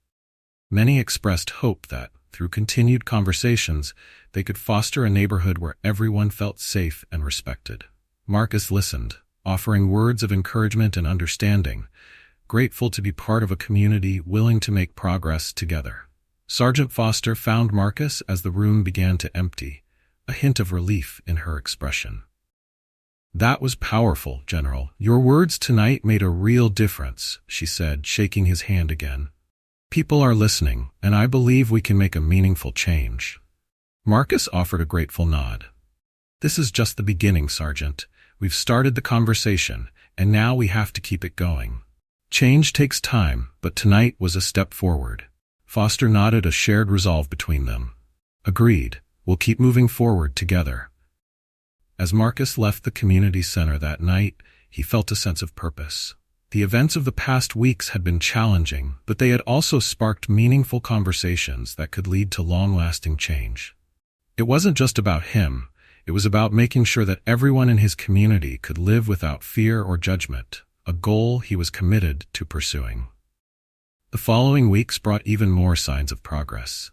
Many expressed hope that, through continued conversations, they could foster a neighborhood where everyone felt safe and respected. Marcus listened, offering words of encouragement and understanding, grateful to be part of a community willing to make progress together. Sergeant Foster found Marcus as the room began to empty, a hint of relief in her expression. "That was powerful, General. Your words tonight made a real difference," she said, shaking his hand again. "People are listening, and I believe we can make a meaningful change." Marcus offered a grateful nod. "This is just the beginning, Sergeant. We've started the conversation, and now we have to keep it going. Change takes time, but tonight was a step forward." Foster nodded, a shared resolve between them. "Agreed. We'll keep moving forward together." As Marcus left the community center that night, he felt a sense of purpose. The events of the past weeks had been challenging, but they had also sparked meaningful conversations that could lead to long-lasting change. It wasn't just about him. It was about making sure that everyone in his community could live without fear or judgment, a goal he was committed to pursuing. The following weeks brought even more signs of progress.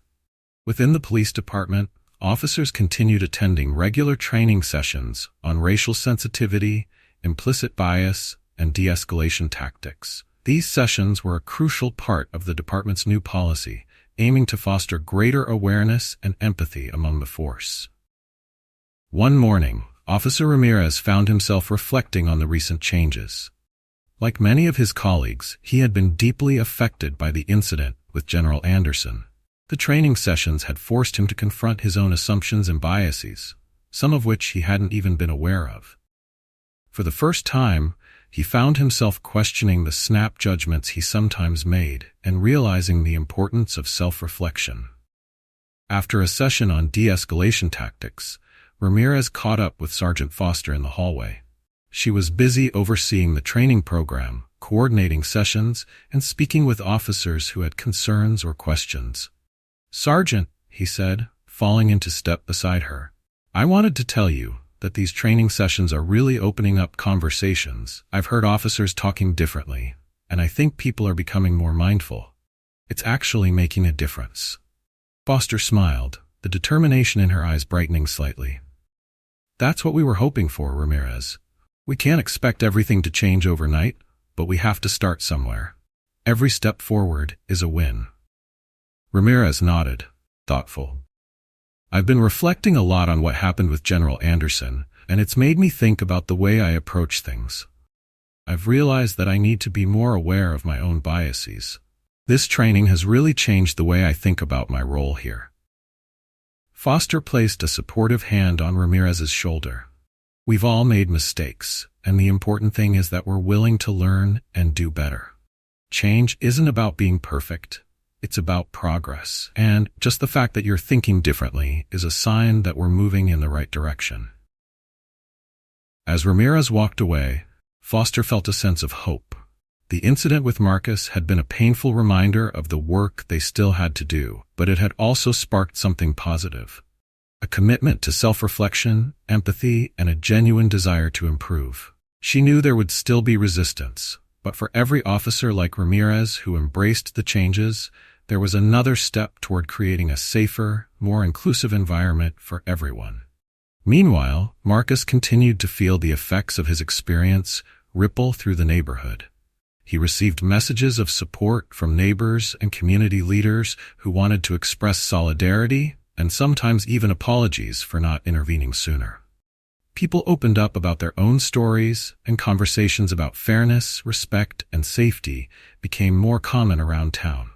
Within the police department, officers continued attending regular training sessions on racial sensitivity, implicit bias, and de-escalation tactics. These sessions were a crucial part of the department's new policy, aiming to foster greater awareness and empathy among the force. One morning, Officer Ramirez found himself reflecting on the recent changes. Like many of his colleagues, he had been deeply affected by the incident with General Anderson. The training sessions had forced him to confront his own assumptions and biases, some of which he hadn't even been aware of. For the first time, he found himself questioning the snap judgments he sometimes made and realizing the importance of self-reflection. After a session on de-escalation tactics, Ramirez caught up with Sergeant Foster in the hallway. She was busy overseeing the training program, coordinating sessions, and speaking with officers who had concerns or questions. "Sergeant," he said, falling into step beside her, "I wanted to tell you that these training sessions are really opening up conversations. I've heard officers talking differently, and I think people are becoming more mindful. It's actually making a difference." Foster smiled, the determination in her eyes brightening slightly. "That's what we were hoping for, Ramirez. We can't expect everything to change overnight, but we have to start somewhere. Every step forward is a win." Ramirez nodded, thoughtful. "I've been reflecting a lot on what happened with General Anderson, and it's made me think about the way I approach things. I've realized that I need to be more aware of my own biases. This training has really changed the way I think about my role here." Foster placed a supportive hand on Ramirez's shoulder. "We've all made mistakes, and the important thing is that we're willing to learn and do better. Change isn't about being perfect. It's about progress, and just the fact that you're thinking differently is a sign that we're moving in the right direction." As Ramirez walked away, Foster felt a sense of hope. The incident with Marcus had been a painful reminder of the work they still had to do, but it had also sparked something positive. A commitment to self-reflection, empathy, and a genuine desire to improve. She knew there would still be resistance, but for every officer like Ramirez who embraced the changes, there was another step toward creating a safer, more inclusive environment for everyone. Meanwhile, Marcus continued to feel the effects of his experience ripple through the neighborhood. He received messages of support from neighbors and community leaders who wanted to express solidarity and sometimes even apologies for not intervening sooner. People opened up about their own stories, and conversations about fairness, respect, and safety became more common around town.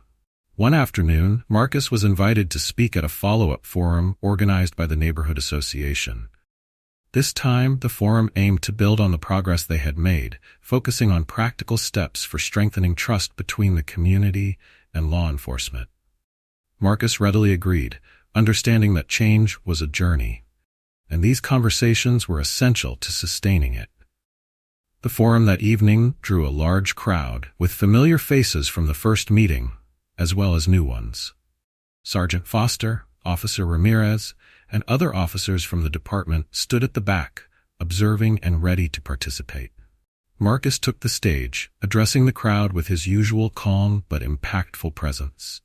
One afternoon, Marcus was invited to speak at a follow-up forum organized by the neighborhood association. This time, the forum aimed to build on the progress they had made, focusing on practical steps for strengthening trust between the community and law enforcement. Marcus readily agreed, understanding that change was a journey, and these conversations were essential to sustaining it. The forum that evening drew a large crowd, with familiar faces from the first meeting, as well as new ones. Sergeant Foster, Officer Ramirez, and other officers from the department stood at the back, observing and ready to participate. Marcus took the stage, addressing the crowd with his usual calm but impactful presence.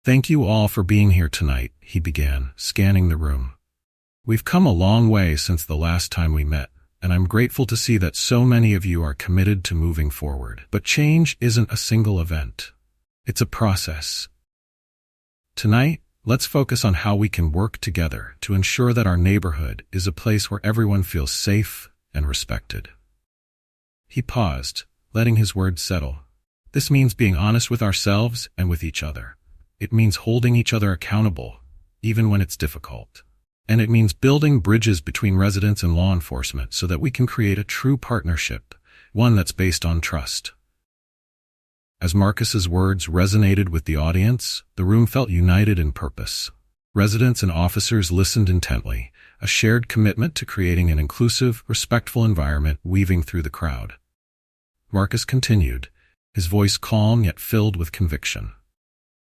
"Thank you all for being here tonight," he began, scanning the room. "We've come a long way since the last time we met, and I'm grateful to see that so many of you are committed to moving forward. But change isn't a single event. It's a process. Tonight, let's focus on how we can work together to ensure that our neighborhood is a place where everyone feels safe and respected." He paused, letting his words settle. This means being honest with ourselves and with each other. It means holding each other accountable, even when it's difficult. And it means building bridges between residents and law enforcement so that we can create a true partnership, one that's based on trust. As Marcus's words resonated with the audience, the room felt united in purpose. Residents and officers listened intently, a shared commitment to creating an inclusive, respectful environment weaving through the crowd. Marcus continued, his voice calm yet filled with conviction.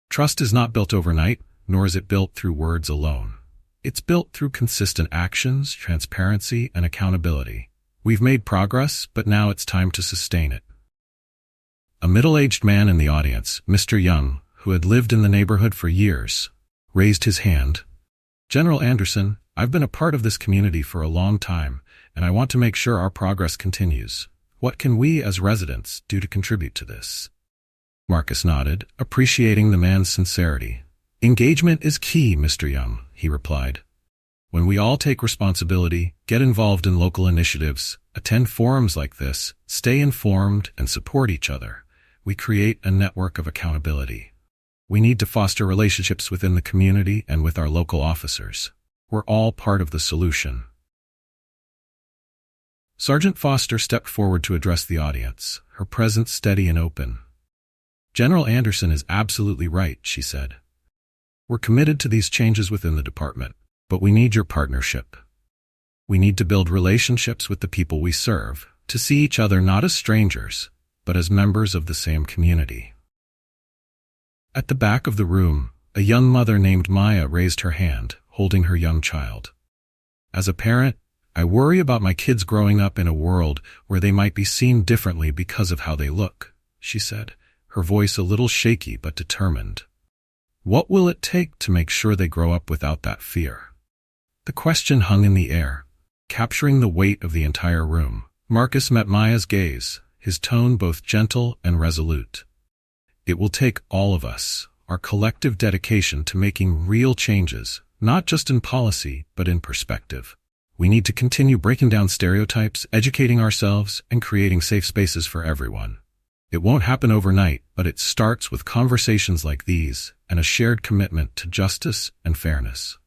"Trust is not built overnight, nor is it built through words alone. It's built through consistent actions, transparency, and accountability. We've made progress, but now it's time to sustain it." A middle-aged man in the audience, Mr. Young, who had lived in the neighborhood for years, raised his hand. "General Anderson, I've been a part of this community for a long time, and I want to make sure our progress continues. What can we as residents do to contribute to this?" Marcus nodded, appreciating the man's sincerity. "Engagement is key, Mr. Young," he replied. "When we all take responsibility, get involved in local initiatives, attend forums like this, stay informed, and support each other, we create a network of accountability. We need to foster relationships within the community and with our local officers. We're all part of the solution." Sergeant Foster stepped forward to address the audience, her presence steady and open. "General Anderson is absolutely right," she said. "We're committed to these changes within the department, but we need your partnership. We need to build relationships with the people we serve, to see each other not as strangers, but as members of the same community." At the back of the room, a young mother named Maya raised her hand, holding her young child. "As a parent, I worry about my kids growing up in a world where they might be seen differently because of how they look," she said, her voice a little shaky but determined. "What will it take to make sure they grow up without that fear?" The question hung in the air, capturing the weight of the entire room. Marcus met Maya's gaze, his tone both gentle and resolute. "It will take all of us, our collective dedication to making real changes, not just in policy, but in perspective. We need to continue breaking down stereotypes, educating ourselves, and creating safe spaces for everyone. It won't happen overnight, but it starts with conversations like these and a shared commitment to justice and fairness."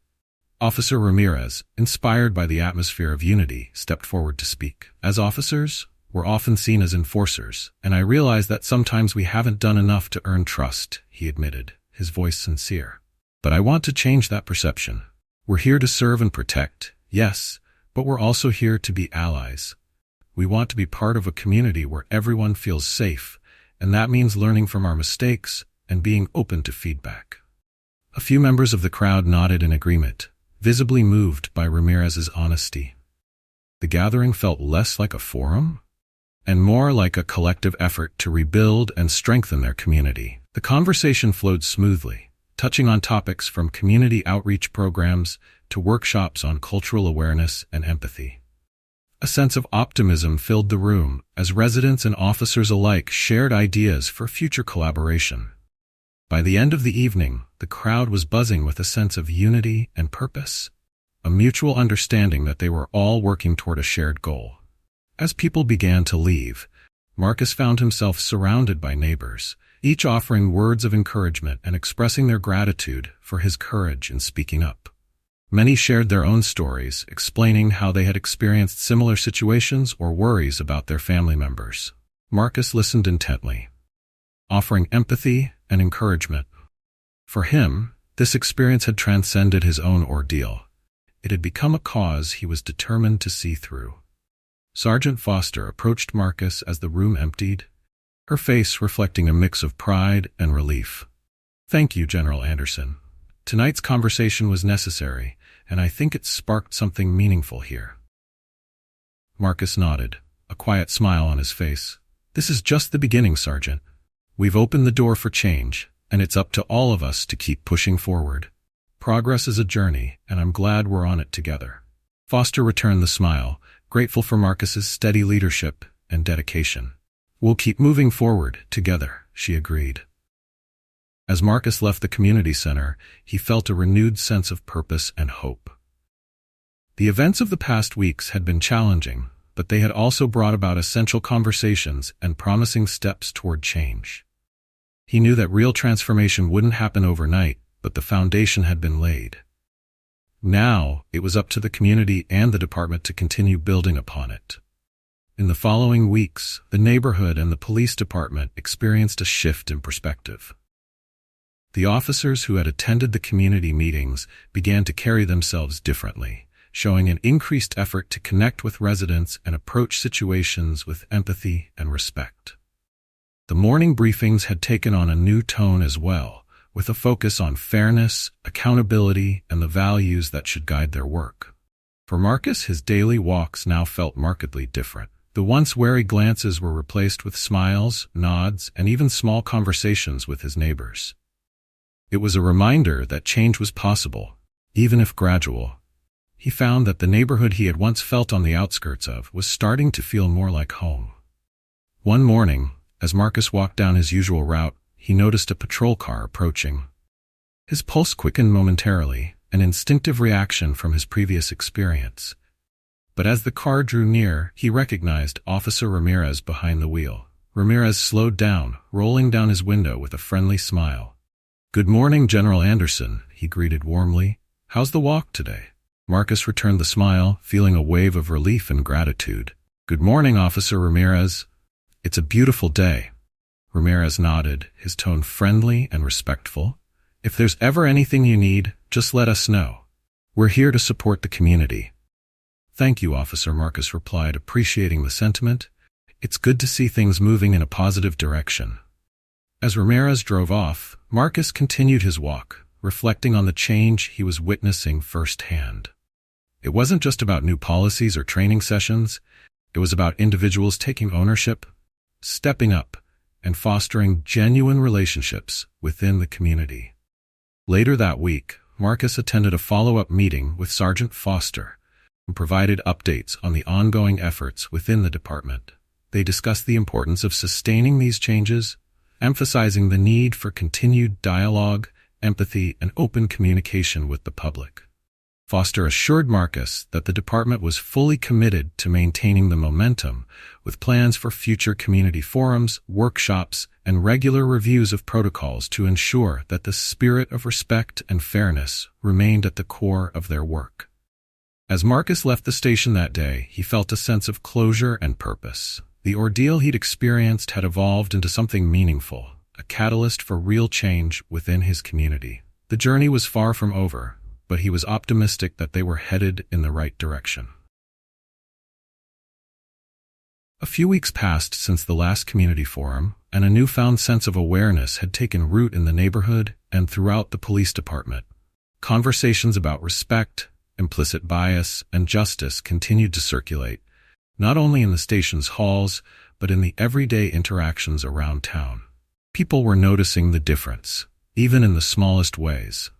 Officer Ramirez, inspired by the atmosphere of unity, stepped forward to speak. "As officers, we're often seen as enforcers, and I realize that sometimes we haven't done enough to earn trust," he admitted, his voice sincere. "But I want to change that perception. We're here to serve and protect, yes, but we're also here to be allies. We want to be part of a community where everyone feels safe, and that means learning from our mistakes and being open to feedback." A few members of the crowd nodded in agreement, visibly moved by Ramirez's honesty. The gathering felt less like a forum, and more like a collective effort to rebuild and strengthen their community. The conversation flowed smoothly, touching on topics from community outreach programs to workshops on cultural awareness and empathy. A sense of optimism filled the room as residents and officers alike shared ideas for future collaboration. By the end of the evening, the crowd was buzzing with a sense of unity and purpose, a mutual understanding that they were all working toward a shared goal. As people began to leave, Marcus found himself surrounded by neighbors, each offering words of encouragement and expressing their gratitude for his courage in speaking up. Many shared their own stories, explaining how they had experienced similar situations or worries about their family members. Marcus listened intently, offering empathy and encouragement. For him, this experience had transcended his own ordeal. It had become a cause he was determined to see through. Sergeant Foster approached Marcus as the room emptied, her face reflecting a mix of pride and relief. "Thank you, General Anderson. Tonight's conversation was necessary, and I think it sparked something meaningful here." Marcus nodded, a quiet smile on his face. "This is just the beginning, Sergeant. We've opened the door for change, and it's up to all of us to keep pushing forward. Progress is a journey, and I'm glad we're on it together." Foster returned the smile, grateful for Marcus's steady leadership and dedication. "We'll keep moving forward together," she agreed. As Marcus left the community center, he felt a renewed sense of purpose and hope. The events of the past weeks had been challenging, but they had also brought about essential conversations and promising steps toward change. He knew that real transformation wouldn't happen overnight, but the foundation had been laid. Now, it was up to the community and the department to continue building upon it. In the following weeks, the neighborhood and the police department experienced a shift in perspective. The officers who had attended the community meetings began to carry themselves differently, showing an increased effort to connect with residents and approach situations with empathy and respect. The morning briefings had taken on a new tone as well, with a focus on fairness, accountability, and the values that should guide their work. For Marcus, his daily walks now felt markedly different. The once wary glances were replaced with smiles, nods, and even small conversations with his neighbors. It was a reminder that change was possible, even if gradual. He found that the neighborhood he had once felt on the outskirts of was starting to feel more like home. One morning, as Marcus walked down his usual route, he noticed a patrol car approaching. His pulse quickened momentarily, an instinctive reaction from his previous experience. But as the car drew near, he recognized Officer Ramirez behind the wheel. Ramirez slowed down, rolling down his window with a friendly smile. "Good morning, General Anderson," he greeted warmly. "How's the walk today?" Marcus returned the smile, feeling a wave of relief and gratitude. "Good morning, Officer Ramirez. It's a beautiful day." Ramirez nodded, his tone friendly and respectful. "If there's ever anything you need, just let us know. We're here to support the community." "Thank you, Officer," Marcus replied, appreciating the sentiment. "It's good to see things moving in a positive direction." As Ramirez drove off, Marcus continued his walk, reflecting on the change he was witnessing firsthand. It wasn't just about new policies or training sessions. It was about individuals taking ownership, stepping up, and fostering genuine relationships within the community. Later that week, Marcus attended a follow-up meeting with Sergeant Foster and provided updates on the ongoing efforts within the department. They discussed the importance of sustaining these changes, emphasizing the need for continued dialogue, empathy, and open communication with the public. Foster assured Marcus that the department was fully committed to maintaining the momentum, with plans for future community forums, workshops, and regular reviews of protocols to ensure that the spirit of respect and fairness remained at the core of their work. As Marcus left the station that day, he felt a sense of closure and purpose. The ordeal he'd experienced had evolved into something meaningful, a catalyst for real change within his community. The journey was far from over, but he was optimistic that they were headed in the right direction. A few weeks passed since the last community forum, and a newfound sense of awareness had taken root in the neighborhood and throughout the police department. Conversations about respect, implicit bias, and justice continued to circulate, not only in the station's halls, but in the everyday interactions around town. People were noticing the difference, even in the smallest ways.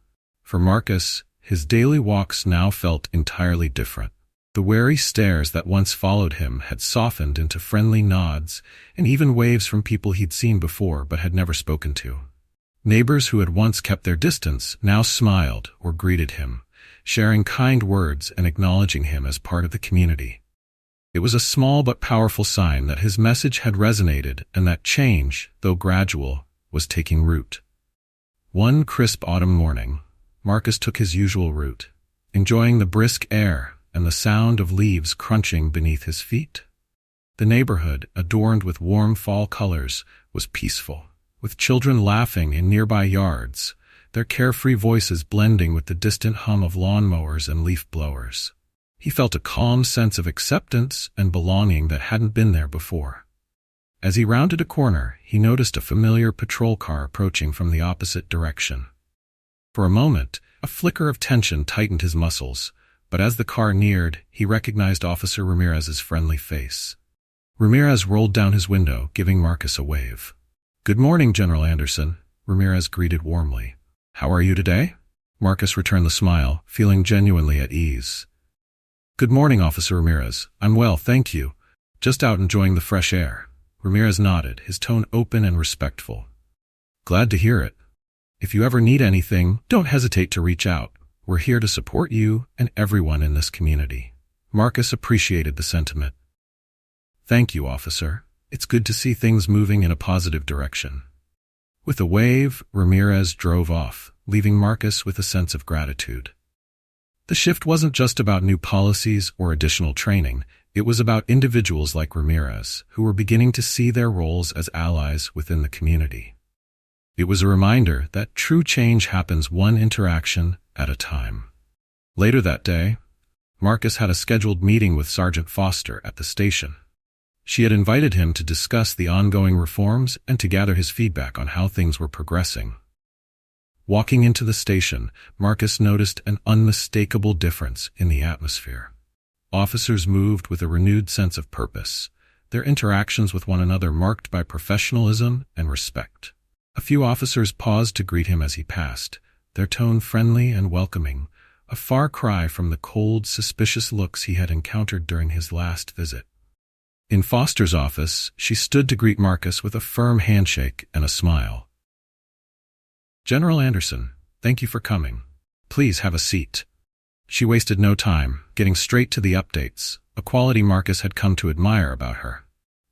For Marcus, his daily walks now felt entirely different. The wary stares that once followed him had softened into friendly nods and even waves from people he'd seen before but had never spoken to. Neighbors who had once kept their distance now smiled or greeted him, sharing kind words and acknowledging him as part of the community. It was a small but powerful sign that his message had resonated and that change, though gradual, was taking root. One crisp autumn morning, Marcus took his usual route, enjoying the brisk air and the sound of leaves crunching beneath his feet. The neighborhood, adorned with warm fall colors, was peaceful, with children laughing in nearby yards, their carefree voices blending with the distant hum of lawnmowers and leaf blowers. He felt a calm sense of acceptance and belonging that hadn't been there before. As he rounded a corner, he noticed a familiar patrol car approaching from the opposite direction. For a moment, a flicker of tension tightened his muscles, but as the car neared, he recognized Officer Ramirez's friendly face. Ramirez rolled down his window, giving Marcus a wave. "Good morning, General Anderson," Ramirez greeted warmly. "How are you today?" Marcus returned the smile, feeling genuinely at ease. "Good morning, Officer Ramirez. I'm well, thank you. Just out enjoying the fresh air." Ramirez nodded, his tone open and respectful. "Glad to hear it. If you ever need anything, don't hesitate to reach out. We're here to support you and everyone in this community." Marcus appreciated the sentiment. "Thank you, officer. It's good to see things moving in a positive direction." With a wave, Ramirez drove off, leaving Marcus with a sense of gratitude. The shift wasn't just about new policies or additional training. It was about individuals like Ramirez, who were beginning to see their roles as allies within the community. It was a reminder that true change happens one interaction at a time. Later that day, Marcus had a scheduled meeting with Sergeant Foster at the station. She had invited him to discuss the ongoing reforms and to gather his feedback on how things were progressing. Walking into the station, Marcus noticed an unmistakable difference in the atmosphere. Officers moved with a renewed sense of purpose, their interactions with one another marked by professionalism and respect. A few officers paused to greet him as he passed, their tone friendly and welcoming, a far cry from the cold, suspicious looks he had encountered during his last visit. In Foster's office, she stood to greet Marcus with a firm handshake and a smile. "General Anderson, thank you for coming. Please have a seat." She wasted no time, getting straight to the updates, a quality Marcus had come to admire about her.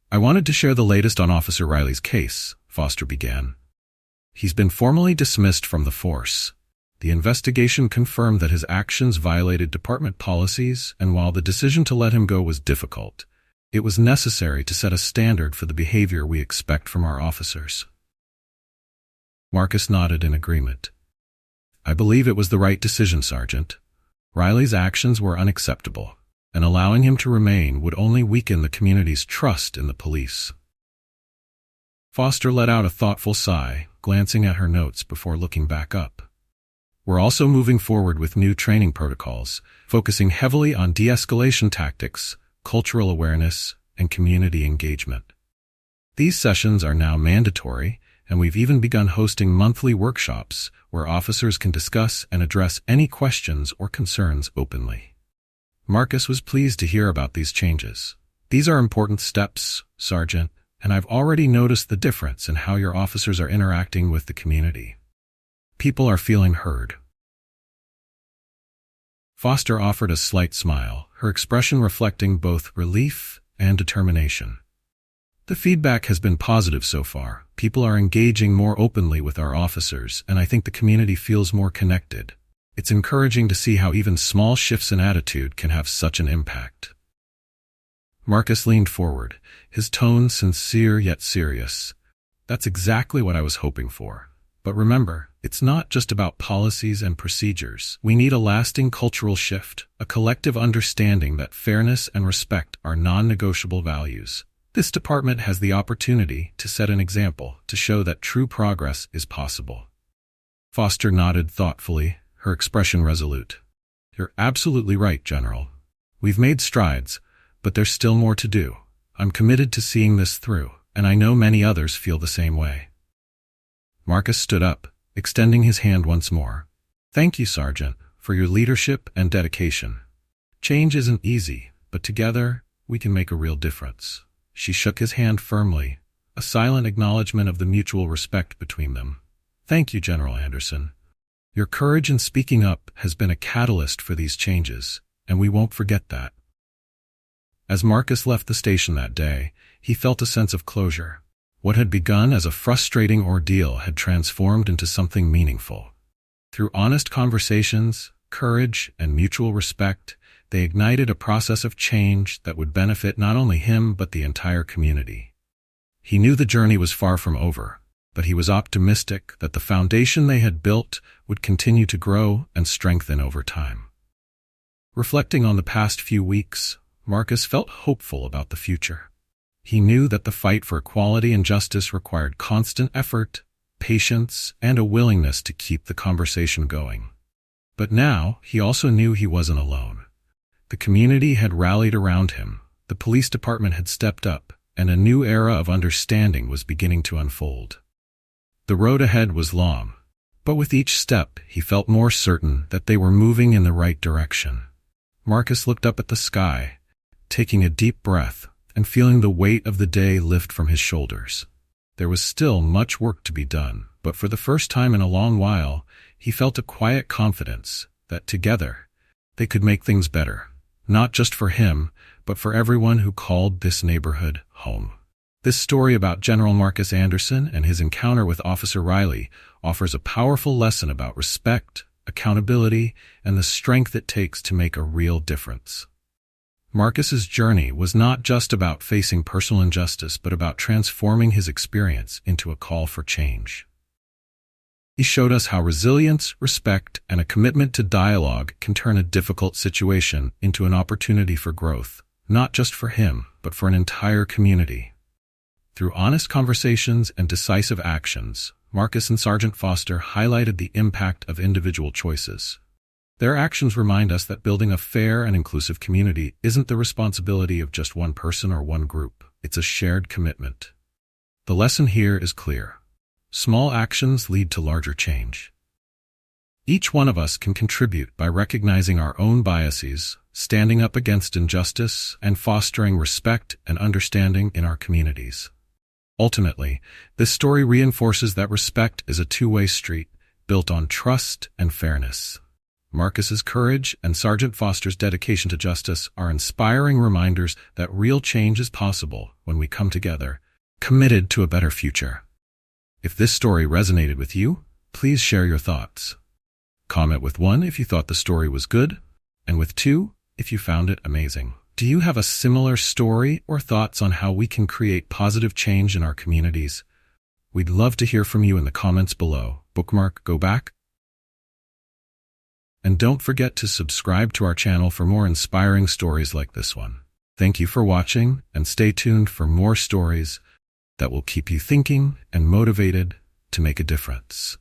"I wanted to share the latest on Officer Reilly's case," Foster began. "He's been formally dismissed from the force. The investigation confirmed that his actions violated department policies, and while the decision to let him go was difficult, it was necessary to set a standard for the behavior we expect from our officers." Marcus nodded in agreement. "I believe it was the right decision, Sergeant. Reilly's actions were unacceptable, and allowing him to remain would only weaken the community's trust in the police." Foster let out a thoughtful sigh, glancing at her notes before looking back up. "We're also moving forward with new training protocols, focusing heavily on de-escalation tactics, cultural awareness, and community engagement. These sessions are now mandatory, and we've even begun hosting monthly workshops where officers can discuss and address any questions or concerns openly." Marcus was pleased to hear about these changes. "These are important steps, Sergeant, and I've already noticed the difference in how your officers are interacting with the community. People are feeling heard." Foster offered a slight smile, her expression reflecting both relief and determination. "The feedback has been positive so far. People are engaging more openly with our officers, and I think the community feels more connected. It's encouraging to see how even small shifts in attitude can have such an impact." Marcus leaned forward, his tone sincere yet serious. "That's exactly what I was hoping for. But remember, it's not just about policies and procedures. We need a lasting cultural shift, a collective understanding that fairness and respect are non-negotiable values. This department has the opportunity to set an example, to show that true progress is possible." Foster nodded thoughtfully, her expression resolute. "You're absolutely right, General. We've made strides, but there's still more to do. I'm committed to seeing this through, and I know many others feel the same way." Marcus stood up, extending his hand once more. "Thank you, Sergeant, for your leadership and dedication. Change isn't easy, but together, we can make a real difference." She shook his hand firmly, a silent acknowledgement of the mutual respect between them. "Thank you, General Anderson. Your courage in speaking up has been a catalyst for these changes, and we won't forget that." As Marcus left the station that day, he felt a sense of closure. What had begun as a frustrating ordeal had transformed into something meaningful. Through honest conversations, courage, and mutual respect, they ignited a process of change that would benefit not only him but the entire community. He knew the journey was far from over, but he was optimistic that the foundation they had built would continue to grow and strengthen over time. Reflecting on the past few weeks, Marcus felt hopeful about the future. He knew that the fight for equality and justice required constant effort, patience, and a willingness to keep the conversation going. But now, he also knew he wasn't alone. The community had rallied around him, the police department had stepped up, and a new era of understanding was beginning to unfold. The road ahead was long, but with each step he felt more certain that they were moving in the right direction. Marcus looked up at the sky, taking a deep breath and feeling the weight of the day lift from his shoulders. There was still much work to be done, but for the first time in a long while, he felt a quiet confidence that together they could make things better, not just for him, but for everyone who called this neighborhood home. This story about General Marcus Anderson and his encounter with Officer Reilly offers a powerful lesson about respect, accountability, and the strength it takes to make a real difference. Marcus's journey was not just about facing personal injustice, but about transforming his experience into a call for change. He showed us how resilience, respect, and a commitment to dialogue can turn a difficult situation into an opportunity for growth, not just for him, but for an entire community. Through honest conversations and decisive actions, Marcus and Sergeant Foster highlighted the impact of individual choices. Their actions remind us that building a fair and inclusive community isn't the responsibility of just one person or one group. It's a shared commitment. The lesson here is clear. Small actions lead to larger change. Each one of us can contribute by recognizing our own biases, standing up against injustice, and fostering respect and understanding in our communities. Ultimately, this story reinforces that respect is a two-way street, built on trust and fairness. Marcus's courage and Sergeant Foster's dedication to justice are inspiring reminders that real change is possible when we come together, committed to a better future. If this story resonated with you, please share your thoughts. Comment with 1 if you thought the story was good, and with 2 if you found it amazing. Do you have a similar story or thoughts on how we can create positive change in our communities? We'd love to hear from you in the comments below. Bookmark, go back. And don't forget to subscribe to our channel for more inspiring stories like this one. Thank you for watching, and stay tuned for more stories that will keep you thinking and motivated to make a difference.